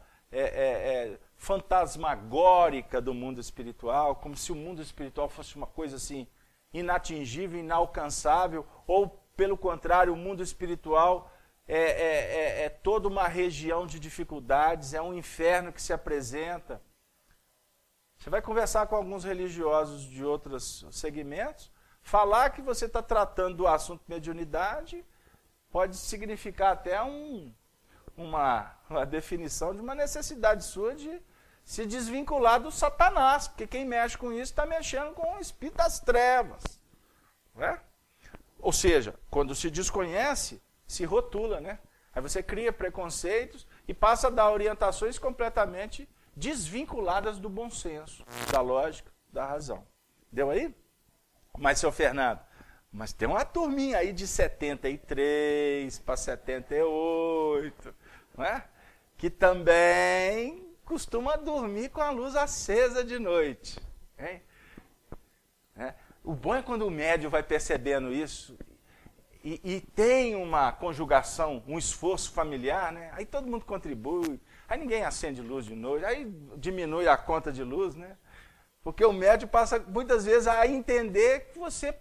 fantasmagórica do mundo espiritual, como se o mundo espiritual fosse uma coisa assim inatingível, inalcançável, ou pelo contrário, o mundo espiritual é toda uma região de dificuldades, é um inferno que se apresenta. Você vai conversar com alguns religiosos de outros segmentos, falar que você está tratando do assunto mediunidade pode significar até uma definição de uma necessidade sua de se desvincular do Satanás, porque quem mexe com isso está mexendo com o espírito das trevas. Né? Ou seja, quando se desconhece, se rotula, né? Aí você cria preconceitos e passa a dar orientações completamente desvinculadas do bom senso, da lógica, da razão. Deu aí? Mas, seu Fernando, mas tem uma turminha aí de 73 para 78, não é? Que também costuma dormir com a luz acesa de noite. Hein? O bom é quando o médium vai percebendo isso e tem uma conjugação, um esforço familiar, né? Aí todo mundo contribui, aí ninguém acende luz de noite, aí diminui a conta de luz, né? Porque o médium passa muitas vezes a entender que você,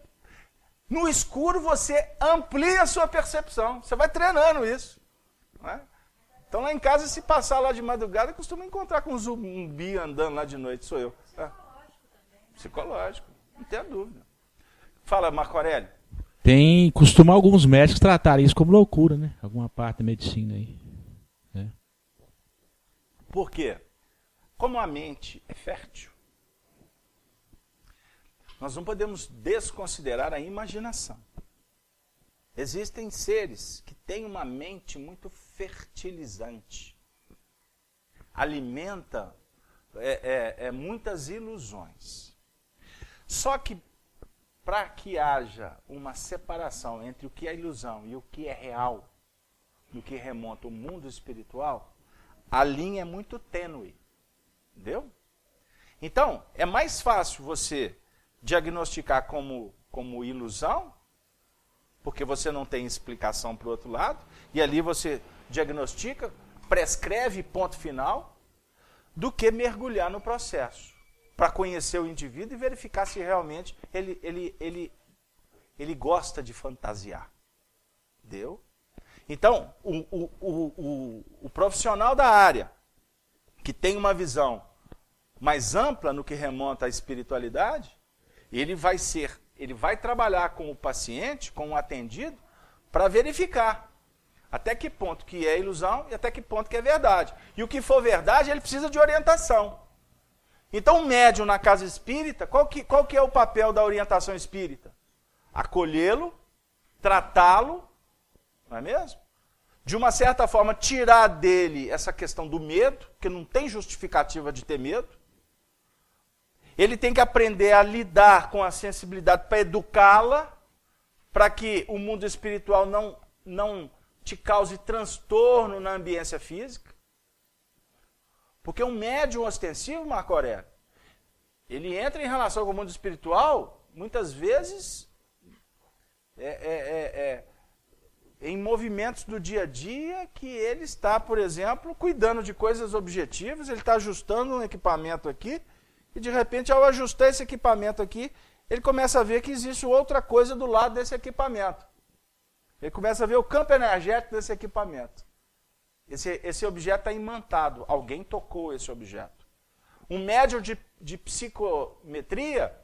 no escuro, você amplia a sua percepção. Você vai treinando isso. Não é? Então lá em casa, se passar lá de madrugada, costuma encontrar com um zumbi andando lá de noite, sou eu. Psicológico, não tenha dúvida. Fala, Marco Aurélio. Costuma alguns médicos tratarem isso como loucura, né? Alguma parte da medicina aí. Né? Por quê? Como a mente é fértil, nós não podemos desconsiderar a imaginação. Existem seres que têm uma mente muito fertilizante. Alimenta muitas ilusões. Só que para que haja uma separação entre o que é ilusão e o que é real, no que remonta ao mundo espiritual, a linha é muito tênue. Entendeu? Então, é mais fácil você diagnosticar como ilusão porque você não tem explicação para o outro lado, e ali você diagnostica, prescreve ponto final, do que mergulhar no processo, para conhecer o indivíduo e verificar se realmente ele gosta de fantasiar. Deu? Então, o profissional da área, que tem uma visão mais ampla no que remonta à espiritualidade, ele vai trabalhar com o paciente, com o atendido, para verificar até que ponto que é ilusão e até que ponto que é verdade. E o que for verdade, ele precisa de orientação. Então, o médium na casa espírita, qual que é o papel da orientação espírita? Acolhê-lo, tratá-lo, não é mesmo? De uma certa forma, tirar dele essa questão do medo, que não tem justificativa de ter medo. Ele tem que aprender a lidar com a sensibilidade para educá-la, para que o mundo espiritual não te cause transtorno na ambiência física. Porque um médium ostensivo, Marco Aurélio, ele entra em relação com o mundo espiritual, muitas vezes, em movimentos do dia a dia, que ele está, por exemplo, cuidando de coisas objetivas, ele está ajustando um equipamento aqui, e de repente, ao ajustar esse equipamento aqui, ele começa a ver que existe outra coisa do lado desse equipamento. Ele começa a ver o campo energético desse equipamento. Esse objeto está imantado, alguém tocou esse objeto. Um médium de psicometria,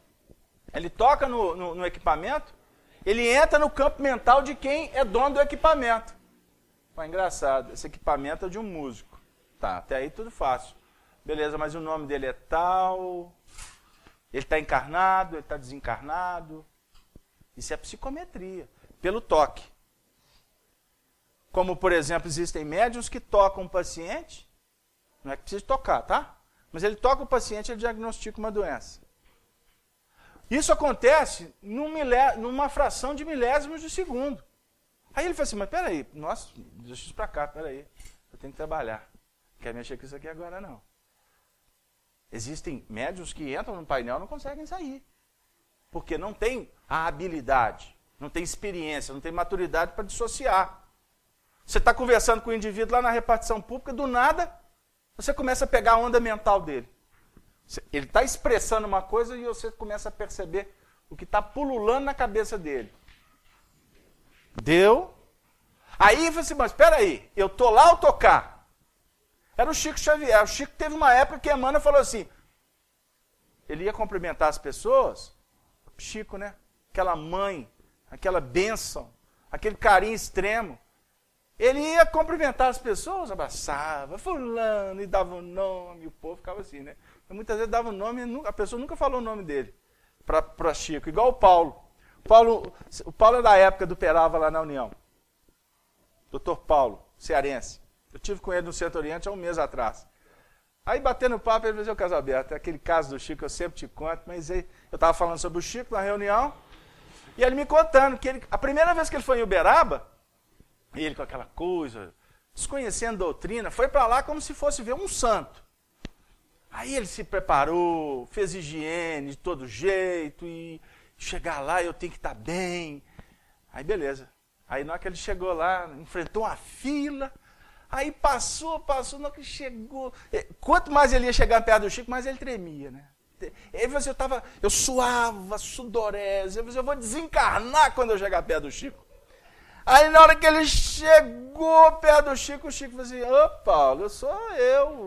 ele toca no equipamento, ele entra no campo mental de quem é dono do equipamento. Pô, engraçado, esse equipamento é de um músico. Tá, até aí tudo fácil. Beleza, mas o nome dele é tal, ele está encarnado, ele está desencarnado. Isso é psicometria, pelo toque. Como, por exemplo, existem médiuns que tocam o paciente, não é que precisa tocar, tá? Mas ele toca o paciente e ele diagnostica uma doença. Isso acontece numa fração de milésimos de segundo. Aí ele fala assim, mas peraí, nossa, deixa isso para cá, peraí, eu tenho que trabalhar. Não quero mexer com isso aqui agora não. Existem médiuns que entram no painel e não conseguem sair. Porque não tem a habilidade, não tem experiência, não tem maturidade para dissociar. Você está conversando com o indivíduo lá na repartição pública, do nada, você começa a pegar a onda mental dele. Ele está expressando uma coisa e você começa a perceber o que está pululando na cabeça dele. Deu? Aí você, mas espera aí, eu estou lá ao tocar. Era o Chico Xavier. O Chico teve uma época que Emmanuel falou assim, ele ia cumprimentar as pessoas, Chico, né? Aquela mãe, aquela bênção, aquele carinho extremo. Ele ia cumprimentar as pessoas, abraçava, fulano, e dava um nome, o povo ficava assim, né? Mas muitas vezes dava um nome e a pessoa nunca falou o nome dele para Chico, igual o Paulo. O Paulo é da época do Perava lá na União. Dr. Paulo, cearense. Eu tive com ele no Centro Oriente há um mês atrás. Aí, batendo papo, ele fez o caso aberto. Aquele caso do Chico eu sempre te conto, mas aí, eu estava falando sobre o Chico na reunião, e ele me contando que a primeira vez que ele foi em Uberaba, ele com aquela coisa, desconhecendo doutrina, foi para lá como se fosse ver um santo. Aí ele se preparou, fez higiene de todo jeito, e chegar lá eu tenho que estar bem. Aí beleza. Aí na hora que ele chegou lá, enfrentou uma fila, aí passou, na hora que chegou. Quanto mais ele ia chegar perto do Chico, mais ele tremia, né? Eu suava, sudorese, eu vou desencarnar quando eu chegar perto do Chico. Aí na hora que ele chegou perto do Chico, o Chico falou assim, ô Paulo,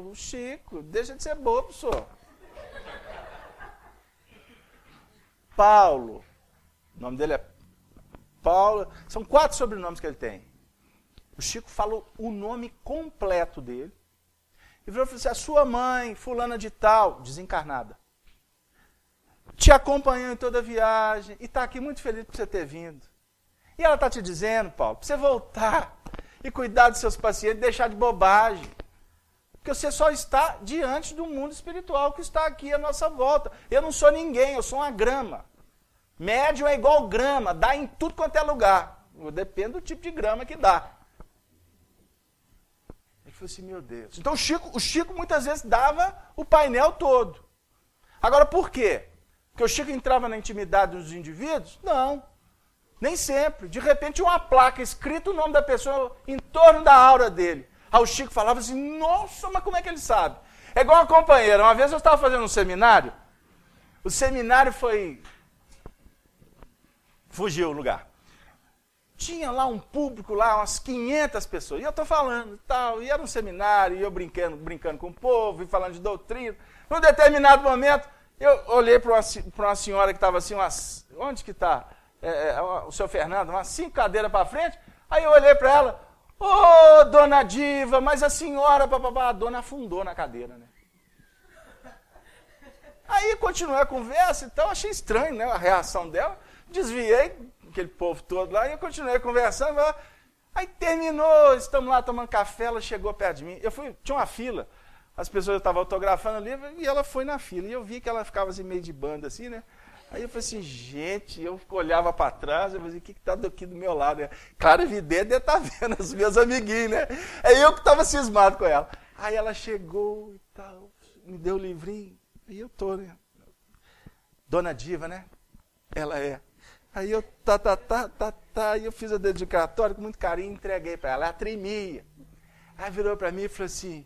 o Chico, deixa de ser bobo, senhor. Paulo, o nome dele é Paulo, são 4 sobrenomes que ele tem. O Chico falou o nome completo dele, e falou assim, a sua mãe, fulana de tal, desencarnada, te acompanhou em toda a viagem, e está aqui muito feliz por você ter vindo. E ela está te dizendo, Paulo, para você voltar e cuidar dos seus pacientes, deixar de bobagem. Porque você só está diante do mundo espiritual que está aqui à nossa volta. Eu não sou ninguém, eu sou uma grama. Médium é igual grama, dá em tudo quanto é lugar. Depende do tipo de grama que dá. Ele falou assim, meu Deus. Então o Chico muitas vezes dava o painel todo. Agora por quê? Porque o Chico entrava na intimidade dos indivíduos? Não. Nem sempre. De repente, tinha uma placa escrito o nome da pessoa em torno da aura dele. Aí o Chico falava assim, nossa, mas como é que ele sabe? É igual uma companheira. Uma vez eu estava fazendo um seminário, o seminário fugiu o lugar. Tinha lá um público, lá umas 500 pessoas. E eu estou falando e tal, e era um seminário, e eu brincando com o povo, e falando de doutrina. Num determinado momento, eu olhei para uma senhora que estava assim, onde que está o seu Fernando? Umas 5 cadeiras para frente. Aí eu olhei para ela, ô, dona Diva, mas a senhora, a dona afundou na cadeira, né? Aí continuei a conversa e tal, achei estranho, né, a reação dela. Desviei, aquele povo todo lá, e eu continuei conversando. Aí terminou, estamos lá tomando café, ela chegou perto de mim. Tinha uma fila, as pessoas estavam autografando o livro, e ela foi na fila. E eu vi que ela ficava assim, meio de banda, assim, né? Aí eu falei assim, gente, eu olhava para trás, eu falei, o que está aqui do meu lado? Claro, evidente, deve estar vendo os meus amiguinhos, né? É eu que estava cismado com ela. Aí ela chegou e tal, me deu o livrinho, e eu tô, né? Dona Diva, né? Ela é. Aí eu, e eu fiz a dedicatória com muito carinho, entreguei para ela, ela tremia. Aí virou para mim e falou assim,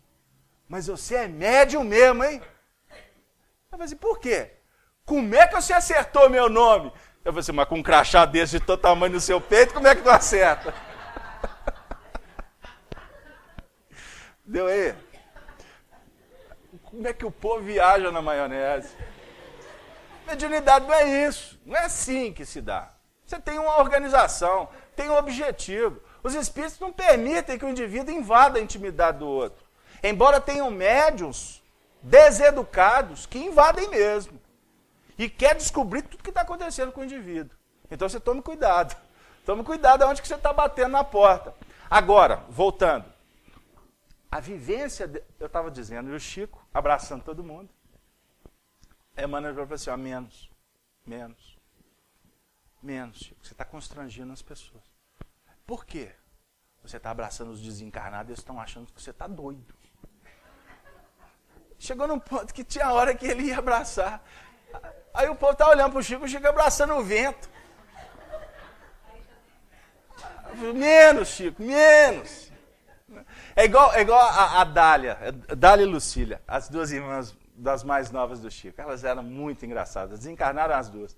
mas você é médium mesmo, hein? Eu falei assim, por quê? Como é que você acertou meu nome? Eu falei assim, mas com um crachá desse de todo tamanho no seu peito, como é que não acerta? Deu aí? Como é que o povo viaja na maionese? Mediunidade não é isso, não é assim que se dá. Você tem uma organização, tem um objetivo. Os espíritos não permitem que o indivíduo invada a intimidade do outro. Embora tenham médiuns deseducados que invadem mesmo. E quer descobrir tudo que está acontecendo com o indivíduo. Então você tome cuidado. Tome cuidado aonde que você está batendo na porta. Agora, voltando. A vivência, eu estava dizendo, e o Chico, abraçando todo mundo. Emmanuel falou assim, ó, menos, Chico, você está constrangendo as pessoas. Por quê? Você está abraçando os desencarnados e eles estão achando que você está doido. Chegou num ponto que tinha hora que ele ia abraçar. Aí o povo está olhando para o Chico abraçando o vento. Menos, Chico, menos. É igual a Dália e Lucília, as duas irmãs das mais novas do Chico. Elas eram muito engraçadas, desencarnaram as duas.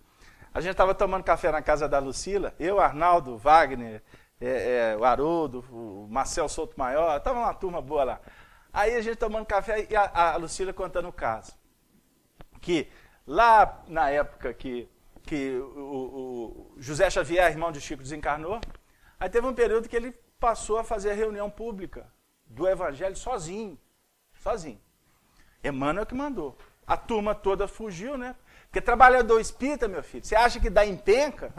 A gente estava tomando café na casa da Lucília, eu, Arnaldo, Wagner, o Haroldo, o Marcel Souto Maior, estava uma turma boa lá. Aí a gente tomando café e a Lucília contando o caso. Que lá na época que o José Xavier, irmão de Chico, desencarnou, aí teve um período que ele passou a fazer a reunião pública do Evangelho sozinho. Emmanuel que mandou. A turma toda fugiu, né? Porque trabalhador espírita, meu filho, você acha que dá empenca?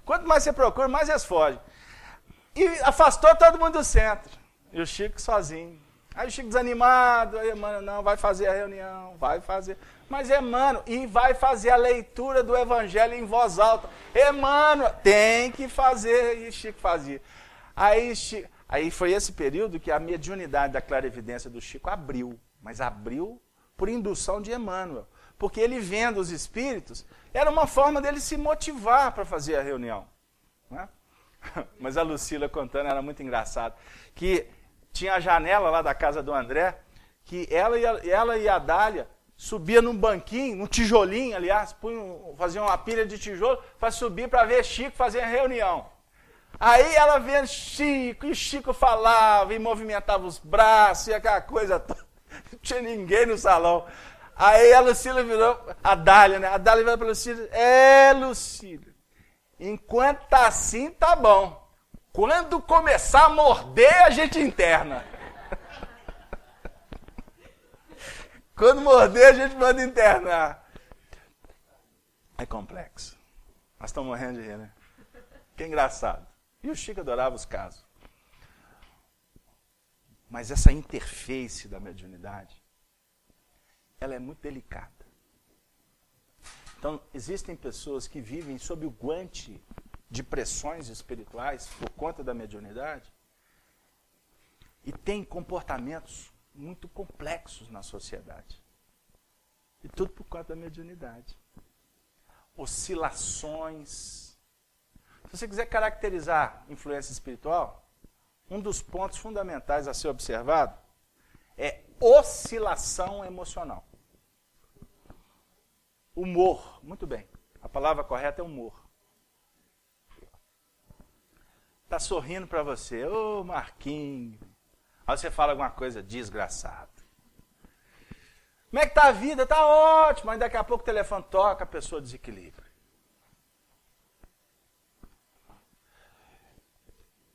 Quanto mais você procura, mais eles fogem. E afastou todo mundo do centro. E o Chico sozinho. Aí o Chico desanimado, aí Emmanuel, não, vai fazer a reunião, vai fazer. Mas Emmanuel, e vai fazer a leitura do Evangelho em voz alta. Emmanuel, tem que fazer. E Chico fazia. Aí foi esse período que a mediunidade da clarividência do Chico abriu. Mas abriu por indução de Emmanuel. Porque ele vendo os espíritos, era uma forma dele se motivar para fazer a reunião. Né? Mas a Lucília contando, era muito engraçado, que tinha a janela lá da casa do André, que ela e a Dália subiam num banquinho, num tijolinho, aliás, faziam uma pilha de tijolo para subir para ver Chico fazer a reunião. Aí ela vendo Chico, e Chico falava e movimentava os braços e aquela coisa toda. Não tinha ninguém no salão. Aí a Lucília virou, a Dália, né? A Dália virou para a Lucília, Lucília, enquanto tá assim, tá bom. Quando começar a morder, a gente interna. Quando morder, a gente manda internar. É complexo. Nós estamos morrendo de rir, né? Que engraçado. E o Chico adorava os casos. Mas essa interface da mediunidade, ela é muito delicada. Então, existem pessoas que vivem sob o guante de pressões espirituais por conta da mediunidade e têm comportamentos muito complexos na sociedade. E tudo por conta da mediunidade. Oscilações, Se você quiser caracterizar influência espiritual, um dos pontos fundamentais a ser observado é oscilação emocional. Humor, muito bem. A palavra correta é humor. Está sorrindo para você, ô Marquinhos. Aí você fala alguma coisa, desgraçado. Como é que tá a vida? Tá ótimo. Aí daqui a pouco o telefone toca, a pessoa desequilibra.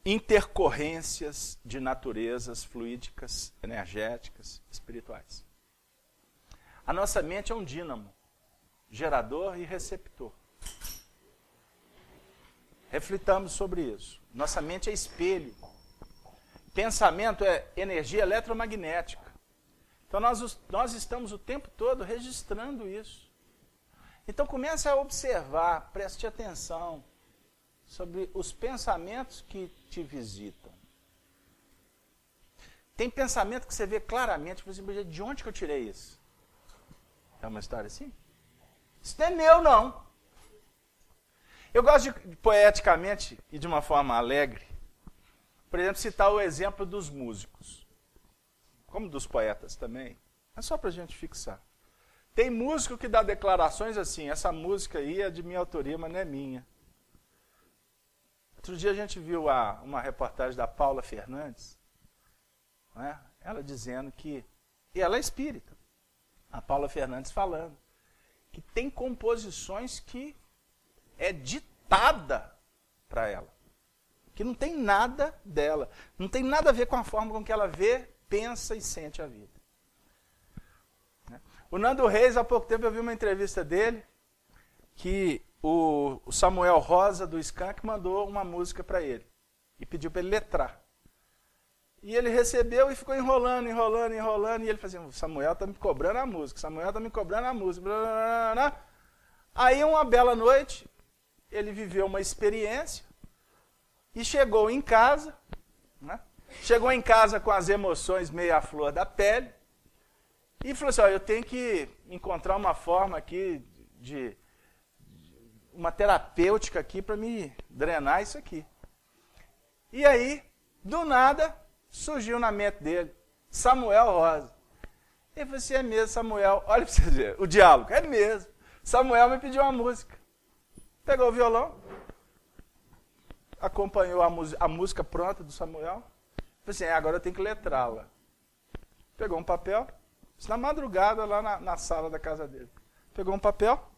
Intercorrências de naturezas fluídicas, energéticas, espirituais. A nossa mente é um dínamo, gerador e receptor. Reflitamos sobre isso. Nossa mente é espelho. Pensamento é energia eletromagnética. Então nós estamos o tempo todo registrando isso. Então comece a observar, preste atenção sobre os pensamentos que te visitam. Tem pensamento que você vê claramente, por exemplo, de onde que eu tirei isso? É uma história assim? Isso não é meu, não. Eu gosto de, poeticamente e de uma forma alegre, por exemplo, citar o exemplo dos músicos, como dos poetas também. É só para a gente fixar. Tem músico que dá declarações assim, essa música aí é de minha autoria, mas não é minha. Outro dia a gente viu uma reportagem da Paula Fernandes, né? Ela dizendo que, e ela é espírita, a Paula Fernandes falando, que tem composições que é ditada para ela, que não tem nada dela, não tem nada a ver com a forma com que ela vê, pensa e sente a vida. O Nando Reis, há pouco tempo eu vi uma entrevista dele, que o Samuel Rosa do Skank mandou uma música para ele e pediu para ele letrar. E ele recebeu e ficou enrolando, e ele fazia, o Samuel está me cobrando a música, Aí uma bela noite, ele viveu uma experiência e chegou em casa, né? Chegou em casa com as emoções meio à flor da pele e falou assim, eu tenho que encontrar uma forma aqui de uma terapêutica aqui para me drenar isso aqui. E aí, do nada, surgiu na mente dele, Samuel Rosa. Ele falou assim, é mesmo, Samuel, olha para você ver, o diálogo, é mesmo. Samuel me pediu uma música. Pegou o violão, acompanhou a música pronta do Samuel. Falei assim, agora eu tenho que letrá-la. Pegou um papel, na madrugada lá na sala da casa dele. Pegou um papel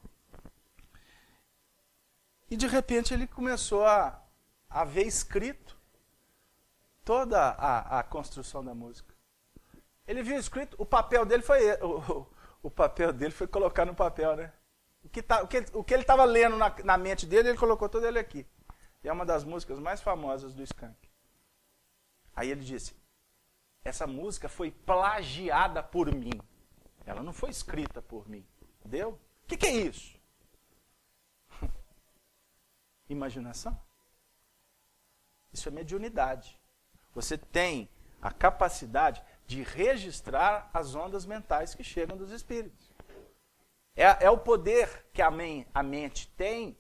e de repente ele começou a ver escrito toda a construção da música. Ele viu escrito, o papel dele foi o papel dele foi colocar no papel, né? O que ele estava lendo na mente dele, ele colocou todo ele aqui. E é uma das músicas mais famosas do Skank. Aí ele disse, essa música foi plagiada por mim. Ela não foi escrita por mim. Entendeu? O que é isso? Imaginação? Isso é mediunidade. Você tem a capacidade de registrar as ondas mentais que chegam dos espíritos. É o poder que a mente tem,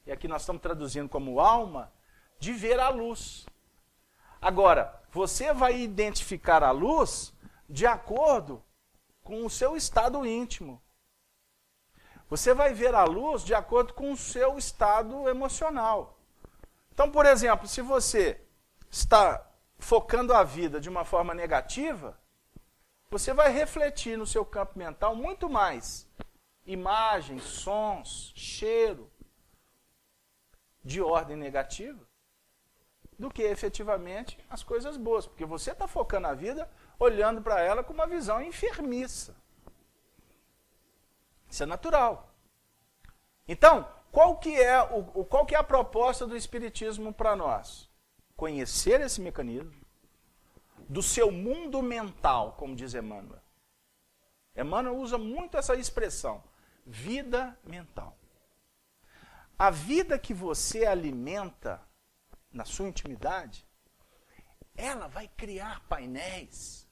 e aqui nós estamos traduzindo como alma, de ver a luz. Agora, você vai identificar a luz de acordo com o seu estado íntimo. Você vai ver a luz de acordo com o seu estado emocional. Então, por exemplo, se você está focando a vida de uma forma negativa, você vai refletir no seu campo mental muito mais imagens, sons, cheiro de ordem negativa do que efetivamente as coisas boas, porque você está focando a vida olhando para ela com uma visão enfermiça. Isso é natural. Então, qual que é a proposta do Espiritismo para nós? Conhecer esse mecanismo do seu mundo mental, como diz Emmanuel. Emmanuel usa muito essa expressão, vida mental. A vida que você alimenta na sua intimidade, ela vai criar painéis,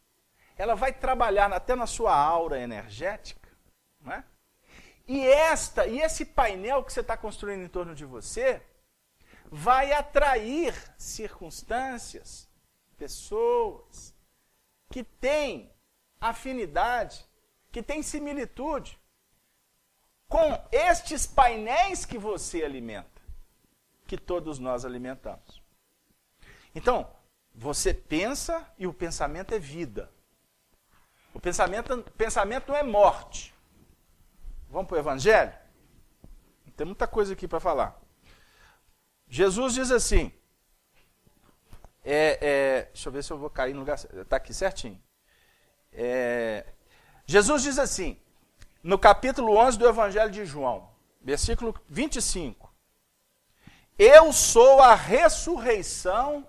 ela vai trabalhar até na sua aura energética, né? E esse painel que você está construindo em torno de você vai atrair circunstâncias, pessoas que têm afinidade, que têm similitude com estes painéis que você alimenta, que todos nós alimentamos. Então, você pensa e o pensamento é vida. O pensamento não é morte. Vamos para o Evangelho? Tem muita coisa aqui para falar. Jesus diz assim, deixa eu ver se eu vou cair no lugar, está aqui certinho. Jesus diz assim, no capítulo 11 do Evangelho de João, versículo 25, eu sou a ressurreição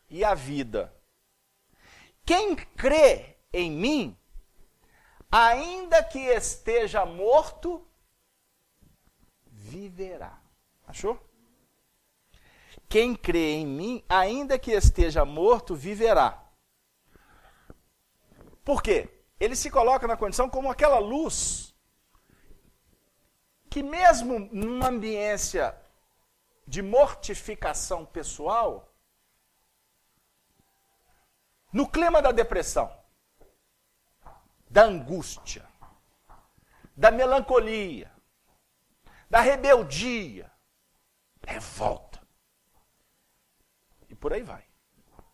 e a vida. Quem crê em mim, ainda que esteja morto, viverá. Achou? Quem crê em mim, ainda que esteja morto, viverá. Por quê? Ele se coloca na condição como aquela luz que mesmo numa ambiência de mortificação pessoal, no clima da depressão, da angústia, da melancolia, da rebeldia, revolta, e por aí vai,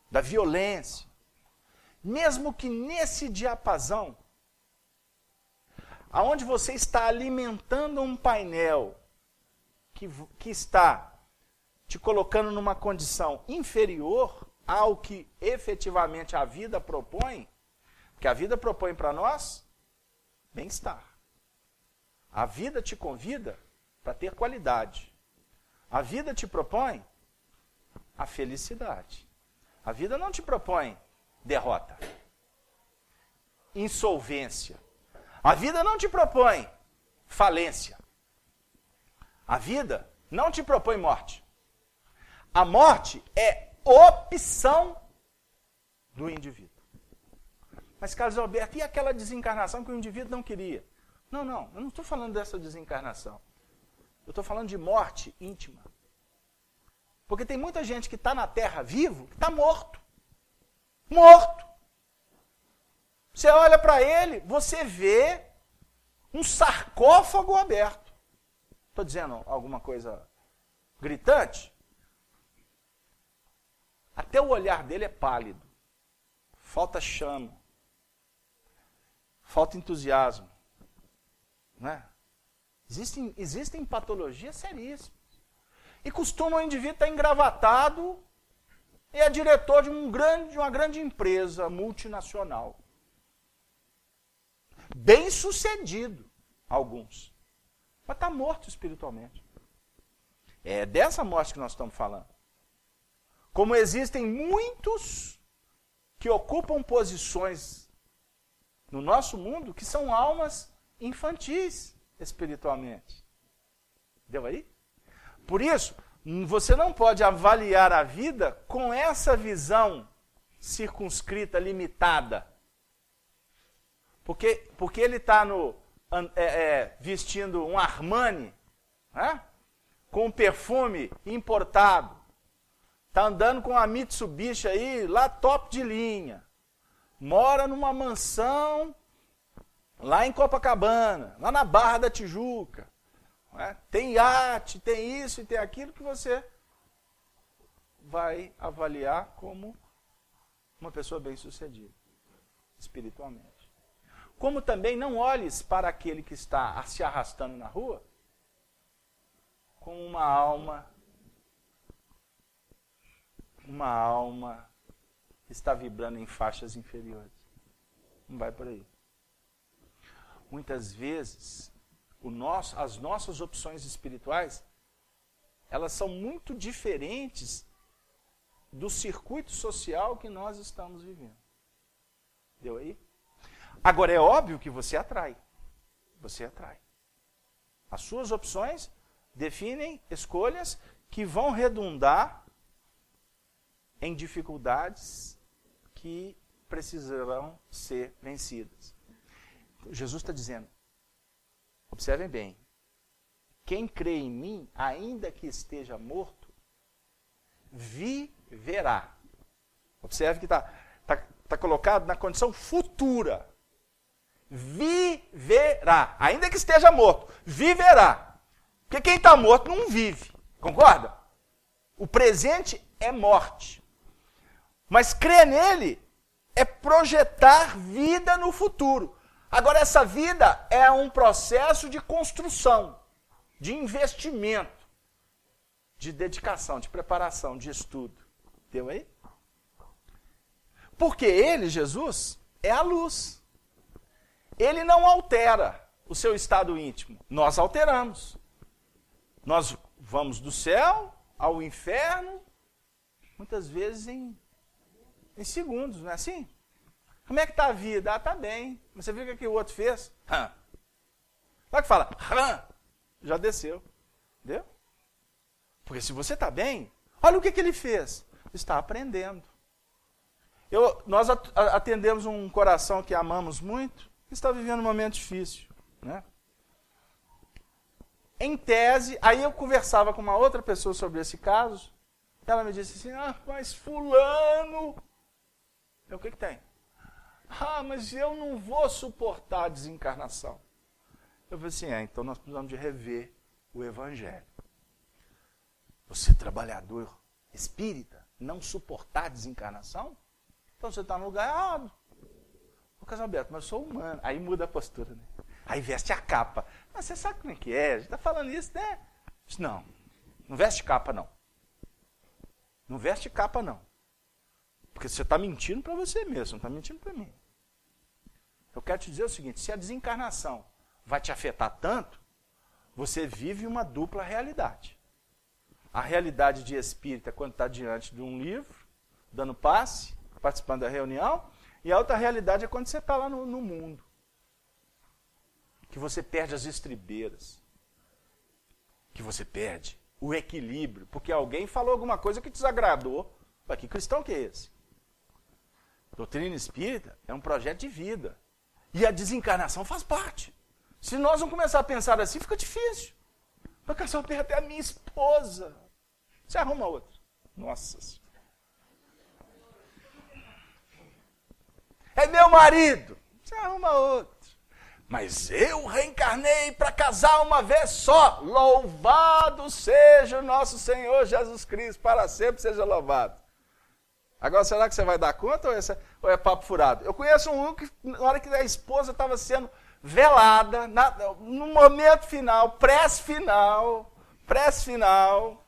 da violência, mesmo que nesse diapasão, aonde você está alimentando um painel que está te colocando numa condição inferior ao que efetivamente a vida propõe, porque a vida propõe para nós bem-estar. A vida te convida para ter qualidade. A vida te propõe a felicidade. A vida não te propõe derrota, insolvência. A vida não te propõe falência. A vida não te propõe morte. A morte é opção do indivíduo. Mas, Carlos Alberto, e aquela desencarnação que o indivíduo não queria? Não, eu não estou falando dessa desencarnação. Eu estou falando de morte íntima. Porque tem muita gente que está na Terra vivo, que está morto. Morto. Você olha para ele, você vê um sarcófago aberto. Estou dizendo alguma coisa gritante? Até o olhar dele é pálido. Falta chama. Falta entusiasmo. Não é? Existem patologias seríssimas. E costuma o indivíduo estar engravatado e é diretor de uma grande empresa multinacional. Bem sucedido, alguns. Mas está morto espiritualmente. É dessa morte que nós estamos falando. Como existem muitos que ocupam posições no nosso mundo que são almas infantis espiritualmente. Deu aí? Por isso, você não pode avaliar a vida com essa visão circunscrita, limitada. Porque ele está vestindo um Armani, né? Com um perfume importado. Está andando com a Mitsubishi aí, lá top de linha. Mora numa mansão lá em Copacabana, lá na Barra da Tijuca. Né? Tem iate, tem isso e tem aquilo que você vai avaliar como uma pessoa bem-sucedida, espiritualmente. Como também não olhes para aquele que está se arrastando na rua com uma alma que está vibrando em faixas inferiores. Não vai por aí. Muitas vezes, as nossas opções espirituais, elas são muito diferentes do circuito social que nós estamos vivendo. Deu aí? Agora, é óbvio que você atrai. Você atrai. As suas opções definem escolhas que vão redundar em dificuldades que precisarão ser vencidas. Jesus está dizendo, observem bem, quem crê em mim, ainda que esteja morto, viverá. Observe que está colocado na condição futura. Viverá. Ainda que esteja morto, viverá. Porque quem está morto não vive. Concorda? O presente é morte. Mas crer nele é projetar vida no futuro. Agora, essa vida é um processo de construção, de investimento, de dedicação, de preparação, de estudo. Deu aí? Porque ele, Jesus, é a luz. Ele não altera o seu estado íntimo. Nós alteramos. Nós vamos do céu ao inferno, muitas vezes em segundos, não é assim? Como é que está a vida? Ah, está bem. Você viu o que o outro fez? Lá que fala, já desceu. Entendeu? Porque se você está bem, olha o que ele fez. Está aprendendo. Nós atendemos um coração que amamos muito, que está vivendo um momento difícil. Né? Em tese, aí eu conversava com uma outra pessoa sobre esse caso, ela me disse assim, mas fulano... O que tem? Mas eu não vou suportar a desencarnação. Eu falei assim, então nós precisamos de rever o Evangelho. Você, trabalhador espírita, não suportar a desencarnação? Então você está no lugar errado. Ô Casalberto, mas eu sou humano. Aí muda a postura, né? Aí veste a capa. Mas você sabe como é que é? A gente está falando isso, né? Não, não veste capa, não. Não veste capa, não. Porque você está mentindo para você mesmo, não está mentindo para mim. Eu quero te dizer o seguinte, se a desencarnação vai te afetar tanto, você vive uma dupla realidade. A realidade de espírita é quando está diante de um livro, dando passe, participando da reunião, e a outra realidade é quando você está lá no mundo. Que você perde as estribeiras. Que você perde o equilíbrio, porque alguém falou alguma coisa que te desagradou. Mas que cristão que é esse? Doutrina espírita é um projeto de vida. E a desencarnação faz parte. Se nós não começar a pensar assim, fica difícil. Porque só tem até a minha esposa. Você arruma outra. Nossa Senhora. É meu marido. Você arruma outro. Mas eu reencarnei para casar uma vez só. Louvado seja o nosso Senhor Jesus Cristo, para sempre seja louvado. Agora, será que você vai dar conta ou é papo furado? Eu conheço um que, na hora que a esposa estava sendo velada, no momento final, prece final,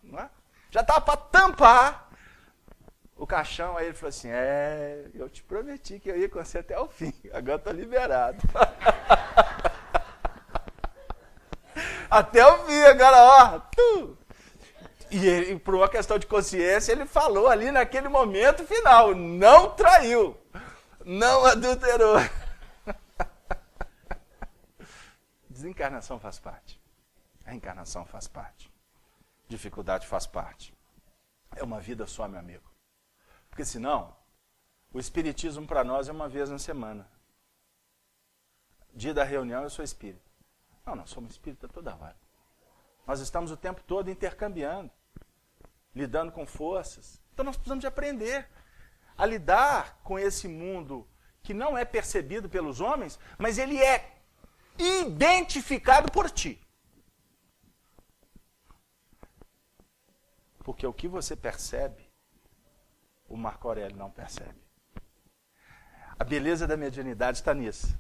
não é? Já estava para tampar o caixão, aí ele falou assim, eu te prometi que eu ia com você até o fim, agora estou liberado. Até o fim, agora, E por uma questão de consciência, ele falou ali naquele momento final, não traiu, não adulterou. Desencarnação faz parte. A encarnação faz parte. Dificuldade faz parte. É uma vida só, meu amigo. Porque senão, o espiritismo para nós é uma vez na semana. Dia da reunião, eu sou espírita. Não, nós somos espírita toda hora. Nós estamos o tempo todo intercambiando, lidando com forças. Então nós precisamos de aprender a lidar com esse mundo que não é percebido pelos homens, mas ele é identificado por ti. Porque o que você percebe, o Marco Aurélio não percebe. A beleza da mediunidade está nisso.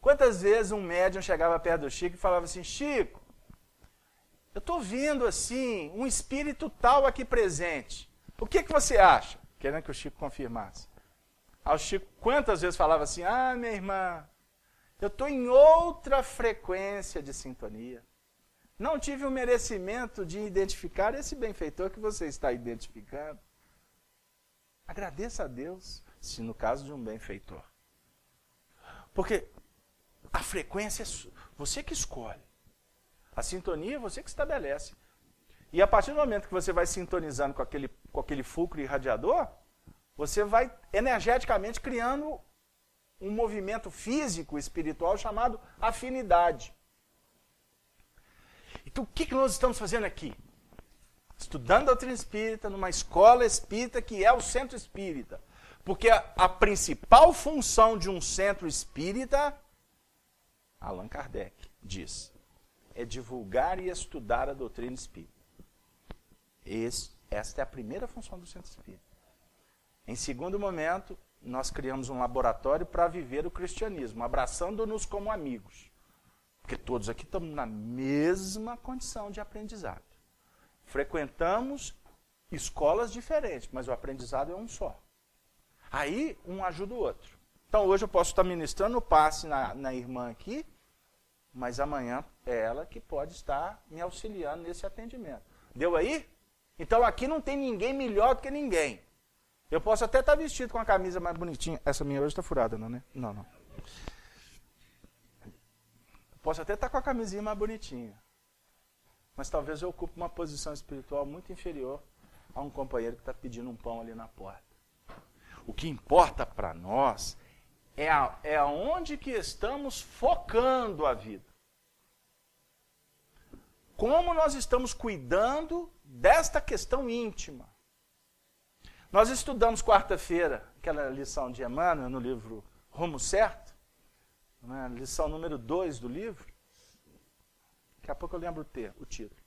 Quantas vezes um médium chegava perto do Chico e falava assim, Chico, eu estou vendo assim, um espírito tal aqui presente. O que você acha? Querendo que o Chico confirmasse. O Chico quantas vezes falava assim, minha irmã, eu estou em outra frequência de sintonia. Não tive o merecimento de identificar esse benfeitor que você está identificando. Agradeça a Deus, se no caso de um benfeitor. Porque a frequência é você que escolhe. A sintonia é você que estabelece. E a partir do momento que você vai sintonizando com aquele fulcro irradiador, você vai energeticamente criando um movimento físico, espiritual, chamado afinidade. Então, o que nós estamos fazendo aqui? estudando doutrina espírita, numa escola espírita que é o centro espírita. Porque a principal função de um centro espírita, Allan Kardec diz, é divulgar e estudar a doutrina espírita. Esta é a primeira função do centro espírita. Em segundo momento, nós criamos um laboratório para viver o cristianismo, abraçando-nos como amigos. Porque todos aqui estamos na mesma condição de aprendizado. Frequentamos escolas diferentes, mas o aprendizado é um só. Aí, um ajuda o outro. Então, hoje eu posso estar ministrando o passe na irmã aqui, mas amanhã é ela que pode estar me auxiliando nesse atendimento. Deu aí? Então, aqui não tem ninguém melhor do que ninguém. Eu posso até estar vestido com a camisa mais bonitinha. Essa minha hoje está furada, não, né? Não. Posso até estar com a camisinha mais bonitinha. Mas talvez eu ocupe uma posição espiritual muito inferior a um companheiro que está pedindo um pão ali na porta. O que importa para nós é aonde que estamos focando a vida. Como nós estamos cuidando desta questão íntima. Nós estudamos quarta-feira aquela lição de Emmanuel no livro Rumo Certo, né, lição número 2 do livro. Daqui a pouco eu lembro o título.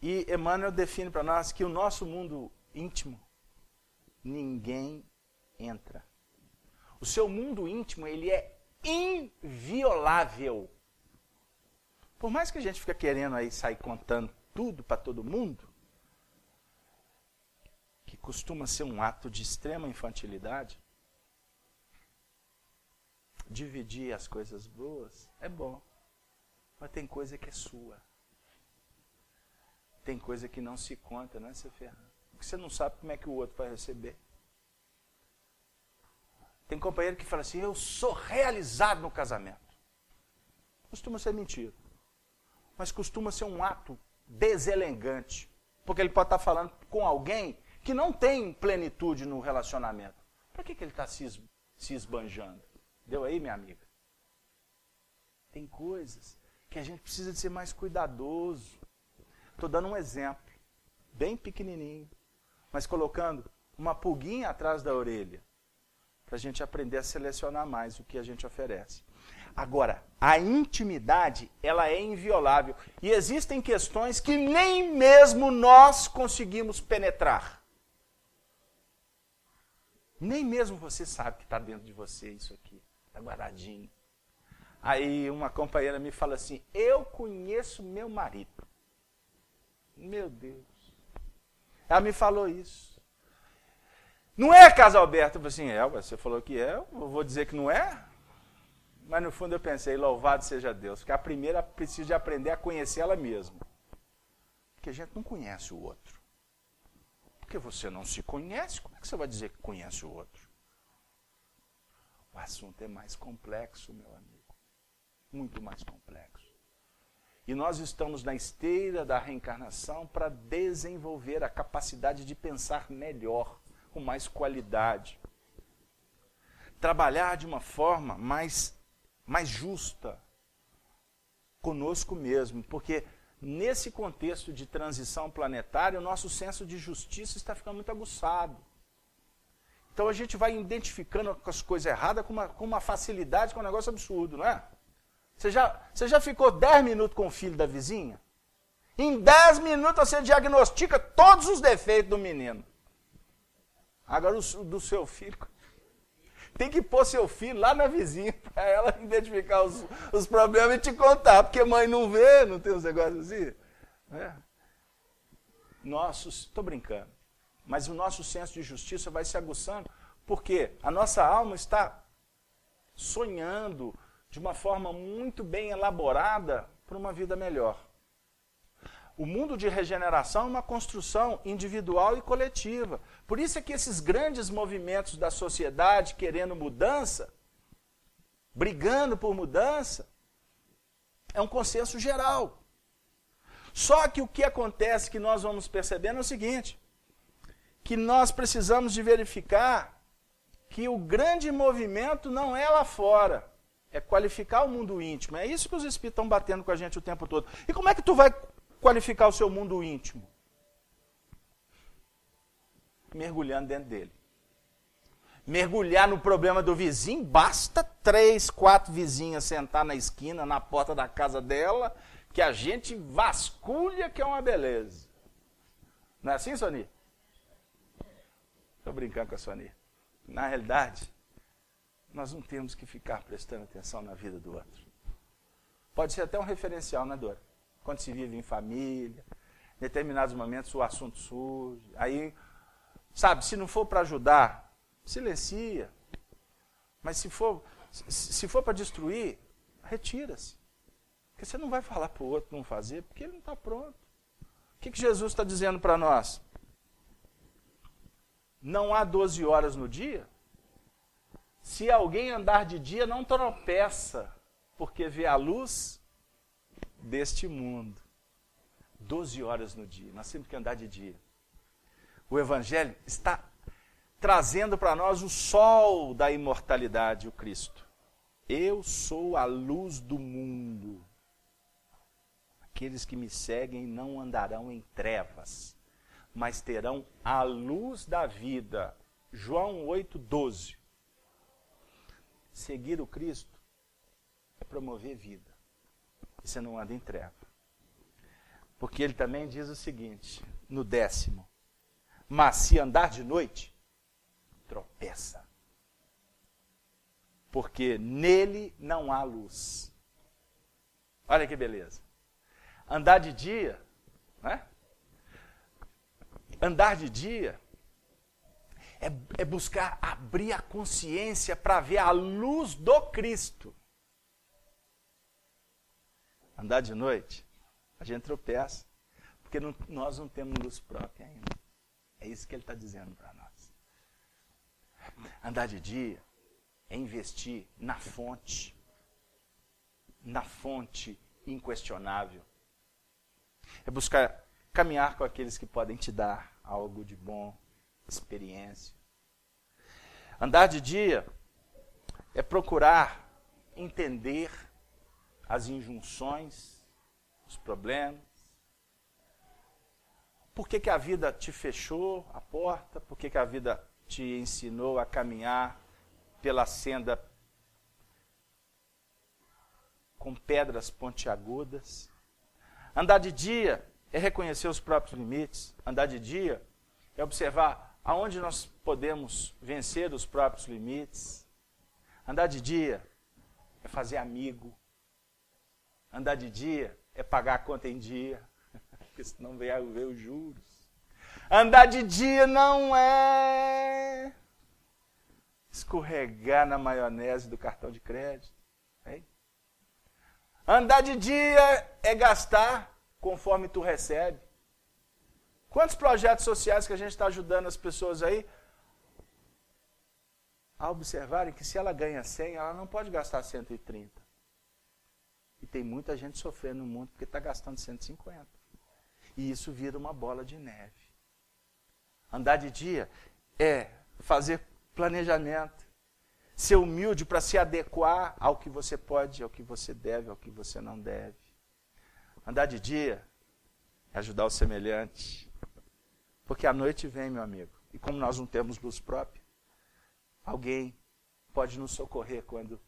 E Emmanuel define para nós que o nosso mundo íntimo, ninguém entra. O seu mundo íntimo, ele é inviolável. Por mais que a gente fique querendo aí sair contando tudo para todo mundo, que costuma ser um ato de extrema infantilidade, dividir as coisas boas é bom, mas tem coisa que é sua. Tem coisa que não se conta, não é, seu Fernando? Porque você não sabe como é que o outro vai receber. Tem companheiro que fala assim, eu sou realizado no casamento. Costuma ser mentira. Mas costuma ser um ato deselegante. Porque ele pode estar falando com alguém que não tem plenitude no relacionamento. Para que ele está se esbanjando? Deu aí, minha amiga? Tem coisas que a gente precisa de ser mais cuidadoso. Estou dando um exemplo, bem pequenininho, mas colocando uma pulguinha atrás da orelha, para a gente aprender a selecionar mais o que a gente oferece. Agora, a intimidade, ela é inviolável. E existem questões que nem mesmo nós conseguimos penetrar. Nem mesmo você sabe que está dentro de você isso aqui, está guardadinho. Aí uma companheira me fala assim, eu conheço meu marido. Meu Deus. Ela me falou isso. Não é, Casalberto? Eu falei assim, você falou que é, eu vou dizer que não é? Mas no fundo eu pensei, louvado seja Deus, porque a primeira precisa de aprender a conhecer ela mesma. Porque a gente não conhece o outro. Porque você não se conhece, como é que você vai dizer que conhece o outro? O assunto é mais complexo, meu amigo. Muito mais complexo. E nós estamos na esteira da reencarnação para desenvolver a capacidade de pensar melhor, com mais qualidade. Trabalhar de uma forma mais justa conosco mesmo, porque nesse contexto de transição planetária, o nosso senso de justiça está ficando muito aguçado. Então a gente vai identificando as coisas erradas com uma facilidade, com um negócio absurdo, não é? Você já ficou 10 minutos com o filho da vizinha? Em 10 minutos você diagnostica todos os defeitos do menino. Agora o do seu filho, tem que pôr seu filho lá na vizinha para ela identificar os problemas e te contar, porque mãe não vê, não tem uns negócios assim. Estou brincando, mas o nosso senso de justiça vai se aguçando, porque a nossa alma está sonhando de uma forma muito bem elaborada para uma vida melhor. O mundo de regeneração é uma construção individual e coletiva. Por isso é que esses grandes movimentos da sociedade querendo mudança, brigando por mudança, é um consenso geral. Só que o que acontece, que nós vamos percebendo é o seguinte, que nós precisamos de verificar que o grande movimento não é lá fora, é qualificar o mundo íntimo. É isso que os espíritos estão batendo com a gente o tempo todo. E como é que tu vai qualificar o seu mundo íntimo? mergulhando dentro dele. Mergulhar no problema do vizinho, basta 3, 4 vizinhas sentar na esquina, na porta da casa dela, que a gente vasculha, que é uma beleza. Não é assim, Soni? Estou brincando com a Soni. Na realidade, nós não temos que ficar prestando atenção na vida do outro. Pode ser até um referencial, né, Dora? Quando se vive em família, em determinados momentos o assunto surge. Aí, sabe, se não for para ajudar, silencia. Mas se for para destruir, retira-se. Porque você não vai falar para o outro não fazer, porque ele não está pronto. O que Jesus está dizendo para nós? Não há 12 horas no dia? Se alguém andar de dia, não tropeça, porque vê a luz deste mundo. 12 horas no dia, nós temos que andar de dia. O Evangelho está trazendo para nós o sol da imortalidade, o Cristo. Eu sou a luz do mundo. Aqueles que me seguem não andarão em trevas, mas terão a luz da vida. João 8:12. Seguir o Cristo é promover vida. E você não anda em treva. Porque ele também diz o seguinte, no 10º. Mas se andar de noite, tropeça. Porque nele não há luz. Olha que beleza. Andar de dia, né? Andar de dia é buscar abrir a consciência para ver a luz do Cristo. Andar de noite, a gente tropeça, porque nós não temos luz própria ainda. É isso que ele está dizendo para nós. Andar de dia é investir na fonte inquestionável. É buscar caminhar com aqueles que podem te dar algo de bom, experiência. Andar de dia é procurar entender as injunções, os problemas. Por que a vida te fechou a porta? Por que a vida te ensinou a caminhar pela senda com pedras pontiagudas? Andar de dia é reconhecer os próprios limites. Andar de dia é observar aonde nós podemos vencer os próprios limites. Andar de dia é fazer amigo. Andar de dia é pagar a conta em dia, porque senão vem os juros. Andar de dia não é escorregar na maionese do cartão de crédito. Hein? Andar de dia é gastar conforme tu recebe. Quantos projetos sociais que a gente está ajudando as pessoas aí a observarem que se ela ganha 100, ela não pode gastar 130. E tem muita gente sofrendo no mundo porque está gastando 150. E isso vira uma bola de neve. Andar de dia é fazer planejamento. Ser humilde para se adequar ao que você pode, ao que você deve, ao que você não deve. Andar de dia é ajudar o semelhante. Porque a noite vem, meu amigo. E como nós não temos luz própria, alguém pode nos socorrer quando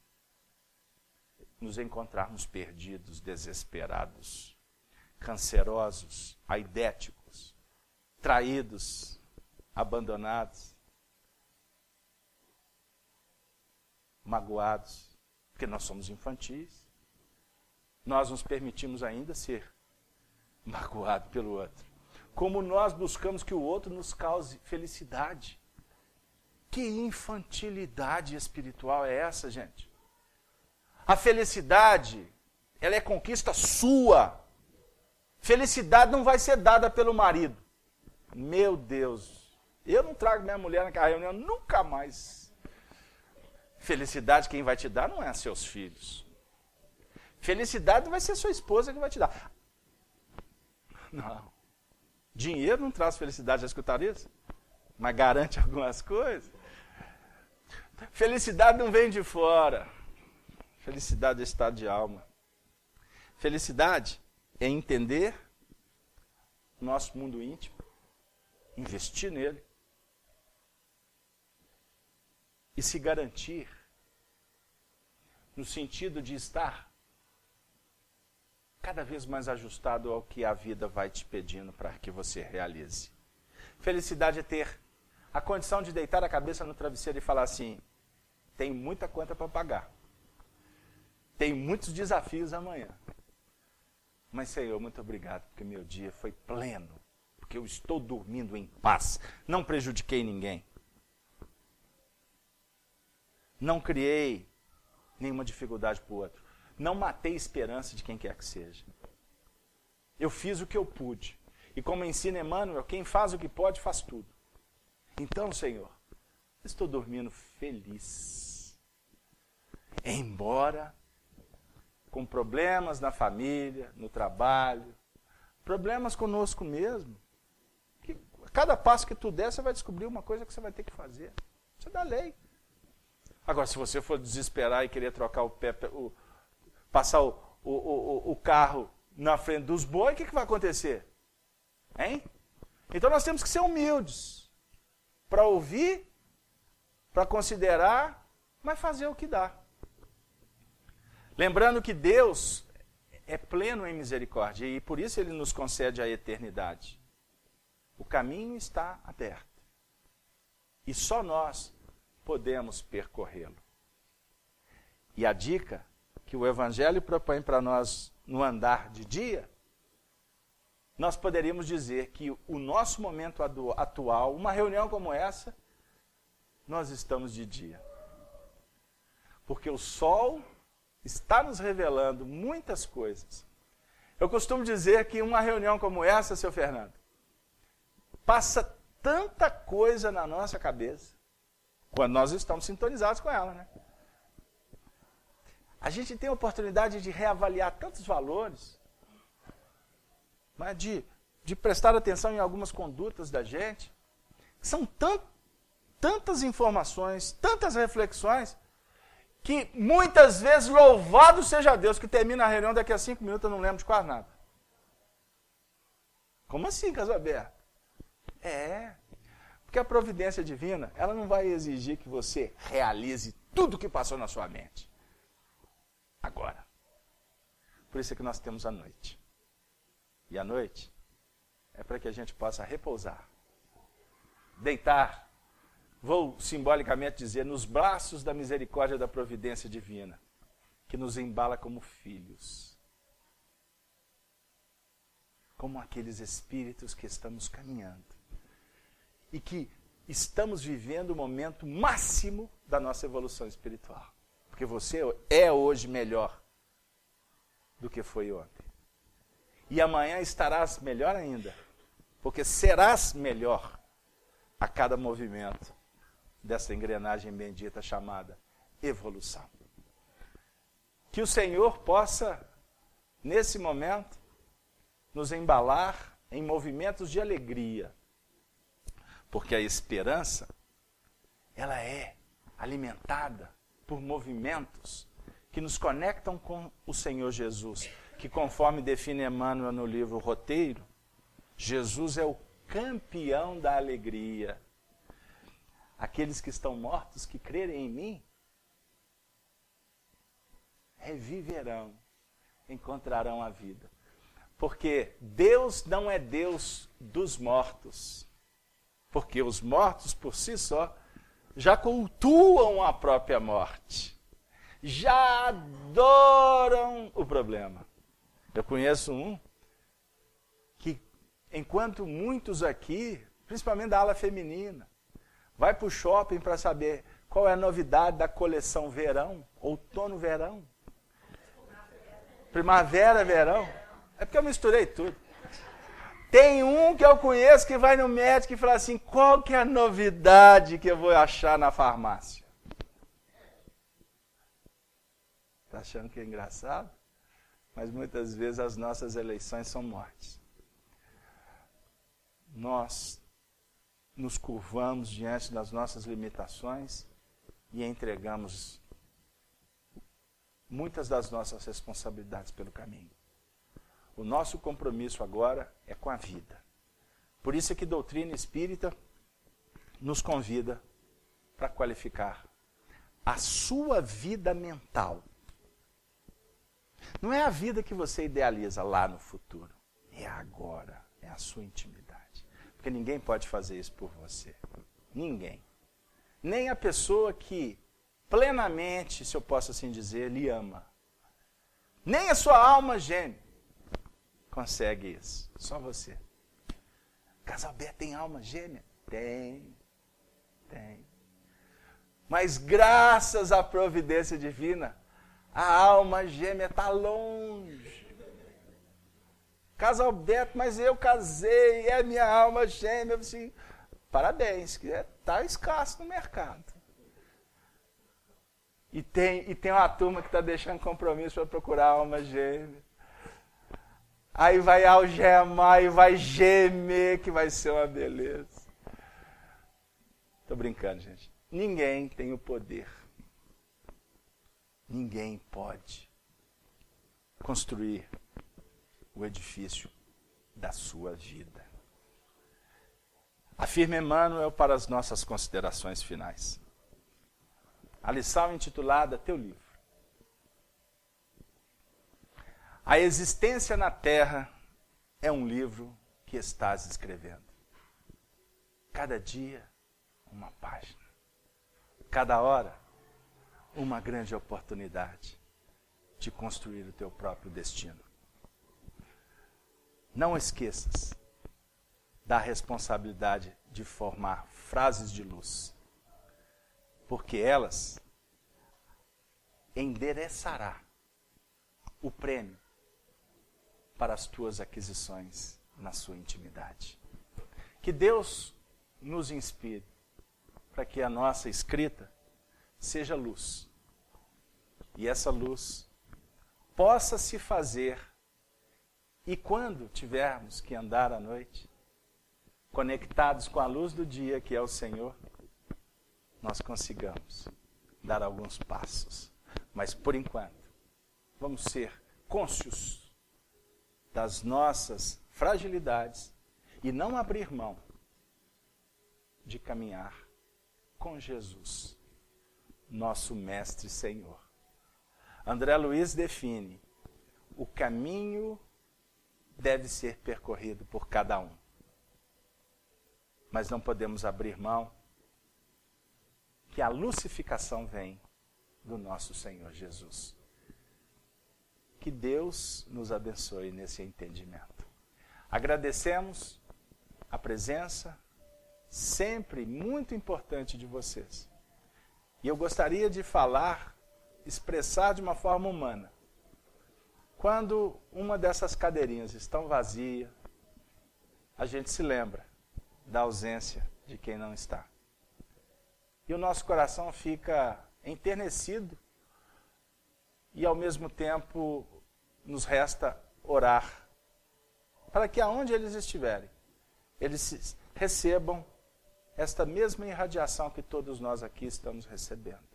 nos encontrarmos perdidos, desesperados, cancerosos, aidéticos, traídos, abandonados, magoados, porque nós somos infantis. Nós nos permitimos ainda ser magoados pelo outro. Como nós buscamos que o outro nos cause felicidade. Que infantilidade espiritual é essa, gente? A felicidade, ela é conquista sua. Felicidade não vai ser dada pelo marido. Meu Deus, eu não trago minha mulher naquela reunião nunca mais. Felicidade quem vai te dar não é seus filhos. Felicidade vai ser sua esposa que vai te dar. Não. Dinheiro não traz felicidade, já escutaram isso? Mas garante algumas coisas. Felicidade não vem de fora. Felicidade é estado de alma. Felicidade é entender o nosso mundo íntimo, investir nele, e se garantir, no sentido de estar cada vez mais ajustado ao que a vida vai te pedindo para que você realize. Felicidade é ter a condição de deitar a cabeça no travesseiro e falar assim: tem muita conta para pagar, tem muitos desafios amanhã, mas Senhor, muito obrigado, porque meu dia foi pleno, porque eu estou dormindo em paz, não prejudiquei ninguém, não criei nenhuma dificuldade para o outro, não matei esperança de quem quer que seja. Eu fiz o que eu pude. E como ensina Emmanuel, quem faz o que pode, faz tudo. Então, Senhor, estou dormindo feliz. Embora com problemas na família, no trabalho, problemas conosco mesmo. Que cada passo que tu der, você vai descobrir uma coisa que você vai ter que fazer. Isso é da lei. Agora, se você for desesperar e querer trocar passar o carro na frente dos bois, o que vai acontecer? Hein? Então nós temos que ser humildes para ouvir, para considerar, mas fazer o que dá. Lembrando que Deus é pleno em misericórdia e por isso Ele nos concede a eternidade. O caminho está aberto e só nós podemos percorrê-lo. E a dica que o Evangelho propõe para nós no andar de dia, nós poderíamos dizer que o nosso momento atual, uma reunião como essa, nós estamos de dia. Porque o sol está nos revelando muitas coisas. Eu costumo dizer que uma reunião como essa, seu Fernando, passa tanta coisa na nossa cabeça, quando nós estamos sintonizados com ela, né? A gente tem a oportunidade de reavaliar tantos valores, mas de prestar atenção em algumas condutas da gente. São tantas informações, tantas reflexões, que muitas vezes, louvado seja Deus, que termina a reunião, daqui a 5 minutos eu não lembro de quase nada. Como assim, caso aberto? Porque a providência divina, ela não vai exigir que você realize tudo o que passou na sua mente. Agora. Por isso é que nós temos a noite. E a noite é para que a gente possa repousar, deitar, vou simbolicamente dizer, nos braços da misericórdia da providência divina, que nos embala como filhos, como aqueles espíritos que estamos caminhando e que estamos vivendo o momento máximo da nossa evolução espiritual. Porque você é hoje melhor do que foi ontem. E amanhã estarás melhor ainda, porque serás melhor a cada movimento dessa engrenagem bendita chamada evolução. Que o Senhor possa, nesse momento, nos embalar em movimentos de alegria, porque a esperança, ela é alimentada por movimentos que nos conectam com o Senhor Jesus, que conforme define Emmanuel no livro Roteiro, Jesus é o campeão da alegria. Aqueles que estão mortos, que crerem em mim, reviverão, encontrarão a vida. Porque Deus não é Deus dos mortos, porque os mortos por si só já cultuam a própria morte, já adoram o problema. Eu conheço um que, enquanto muitos aqui, principalmente da ala feminina, vai para o shopping para saber qual é a novidade da coleção verão, outono-verão, primavera-verão, é porque eu misturei tudo. Tem um que eu conheço que vai no médico e fala assim, qual que é a novidade que eu vou achar na farmácia? Está achando que é engraçado? Mas muitas vezes as nossas eleições são mortes. Nós nos curvamos diante das nossas limitações e entregamos muitas das nossas responsabilidades pelo caminho. O nosso compromisso agora é com a vida. Por isso é que a doutrina espírita nos convida para qualificar a sua vida mental. Não é a vida que você idealiza lá no futuro. É agora, é a sua intimidade. Porque ninguém pode fazer isso por você. Ninguém. Nem a pessoa que plenamente, se eu posso assim dizer, lhe ama. Nem a sua alma gêmea consegue isso. Só você. Casalberto tem alma gêmea? Tem. Mas graças à providência divina, a alma gêmea está longe. Casalberto, mas eu casei, é minha alma gêmea. Assim, parabéns, que está escasso no mercado. E tem uma turma que está deixando compromisso para procurar alma gêmea. Aí vai algemar e vai gemer, que vai ser uma beleza. Estou brincando, gente. Ninguém tem o poder. Ninguém pode construir o edifício da sua vida. Afirma Emmanuel para as nossas considerações finais. A lição intitulada Teu Livro. A existência na Terra é um livro que estás escrevendo. Cada dia, uma página. Cada hora, uma grande oportunidade de construir o teu próprio destino. Não esqueças da responsabilidade de formar frases de luz, porque elas endereçará o prêmio para as tuas aquisições na sua intimidade. Que Deus nos inspire para que a nossa escrita seja luz. E essa luz possa se fazer, e quando tivermos que andar à noite, conectados com a luz do dia, que é o Senhor, nós consigamos dar alguns passos. Mas, por enquanto, vamos ser cônscios das nossas fragilidades e não abrir mão de caminhar com Jesus, nosso Mestre e Senhor. André Luiz define: o caminho deve ser percorrido por cada um. Mas não podemos abrir mão que a lucificação vem do nosso Senhor Jesus. Que Deus nos abençoe nesse entendimento. Agradecemos a presença sempre muito importante de vocês. E eu gostaria de expressar de uma forma humana. Quando uma dessas cadeirinhas estão vazia, a gente se lembra da ausência de quem não está. E o nosso coração fica enternecido e, ao mesmo tempo, nos resta orar para que, aonde eles estiverem, eles recebam esta mesma irradiação que todos nós aqui estamos recebendo.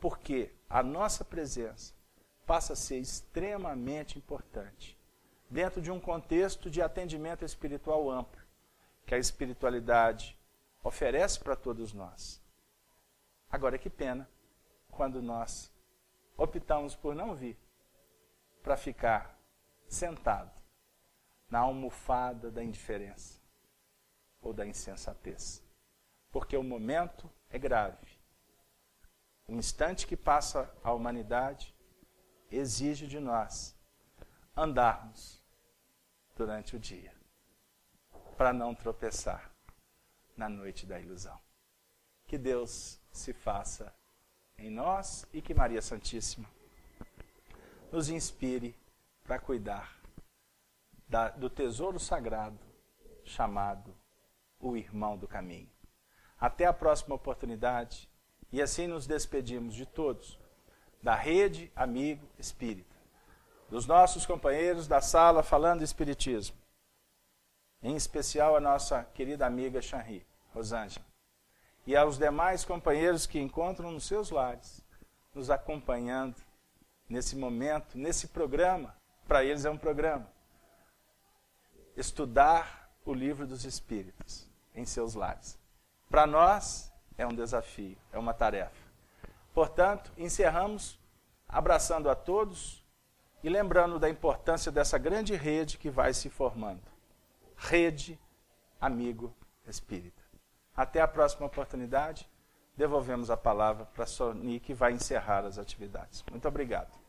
Porque a nossa presença passa a ser extremamente importante dentro de um contexto de atendimento espiritual amplo que a espiritualidade oferece para todos nós. Agora, que pena quando nós optamos por não vir para ficar sentado na almofada da indiferença ou da insensatez. Porque o momento é grave. O instante que passa a humanidade exige de nós andarmos durante o dia, para não tropeçar na noite da ilusão. Que Deus se faça em nós e que Maria Santíssima nos inspire para cuidar do tesouro sagrado chamado o irmão do caminho. Até a próxima oportunidade, e assim nos despedimos de todos, da Rede Amigo Espírita, dos nossos companheiros da sala Falando Espiritismo, em especial a nossa querida amiga Chanri, Rosângela, e aos demais companheiros que encontram nos seus lares, nos acompanhando nesse momento, nesse programa. Para eles é um programa. Estudar o Livro dos Espíritos em seus lares. Para nós é um desafio, é uma tarefa. Portanto, encerramos abraçando a todos e lembrando da importância dessa grande rede que vai se formando. Rede Amigo Espírita. Até a próxima oportunidade. Devolvemos a palavra para a Soni, que vai encerrar as atividades. Muito obrigado.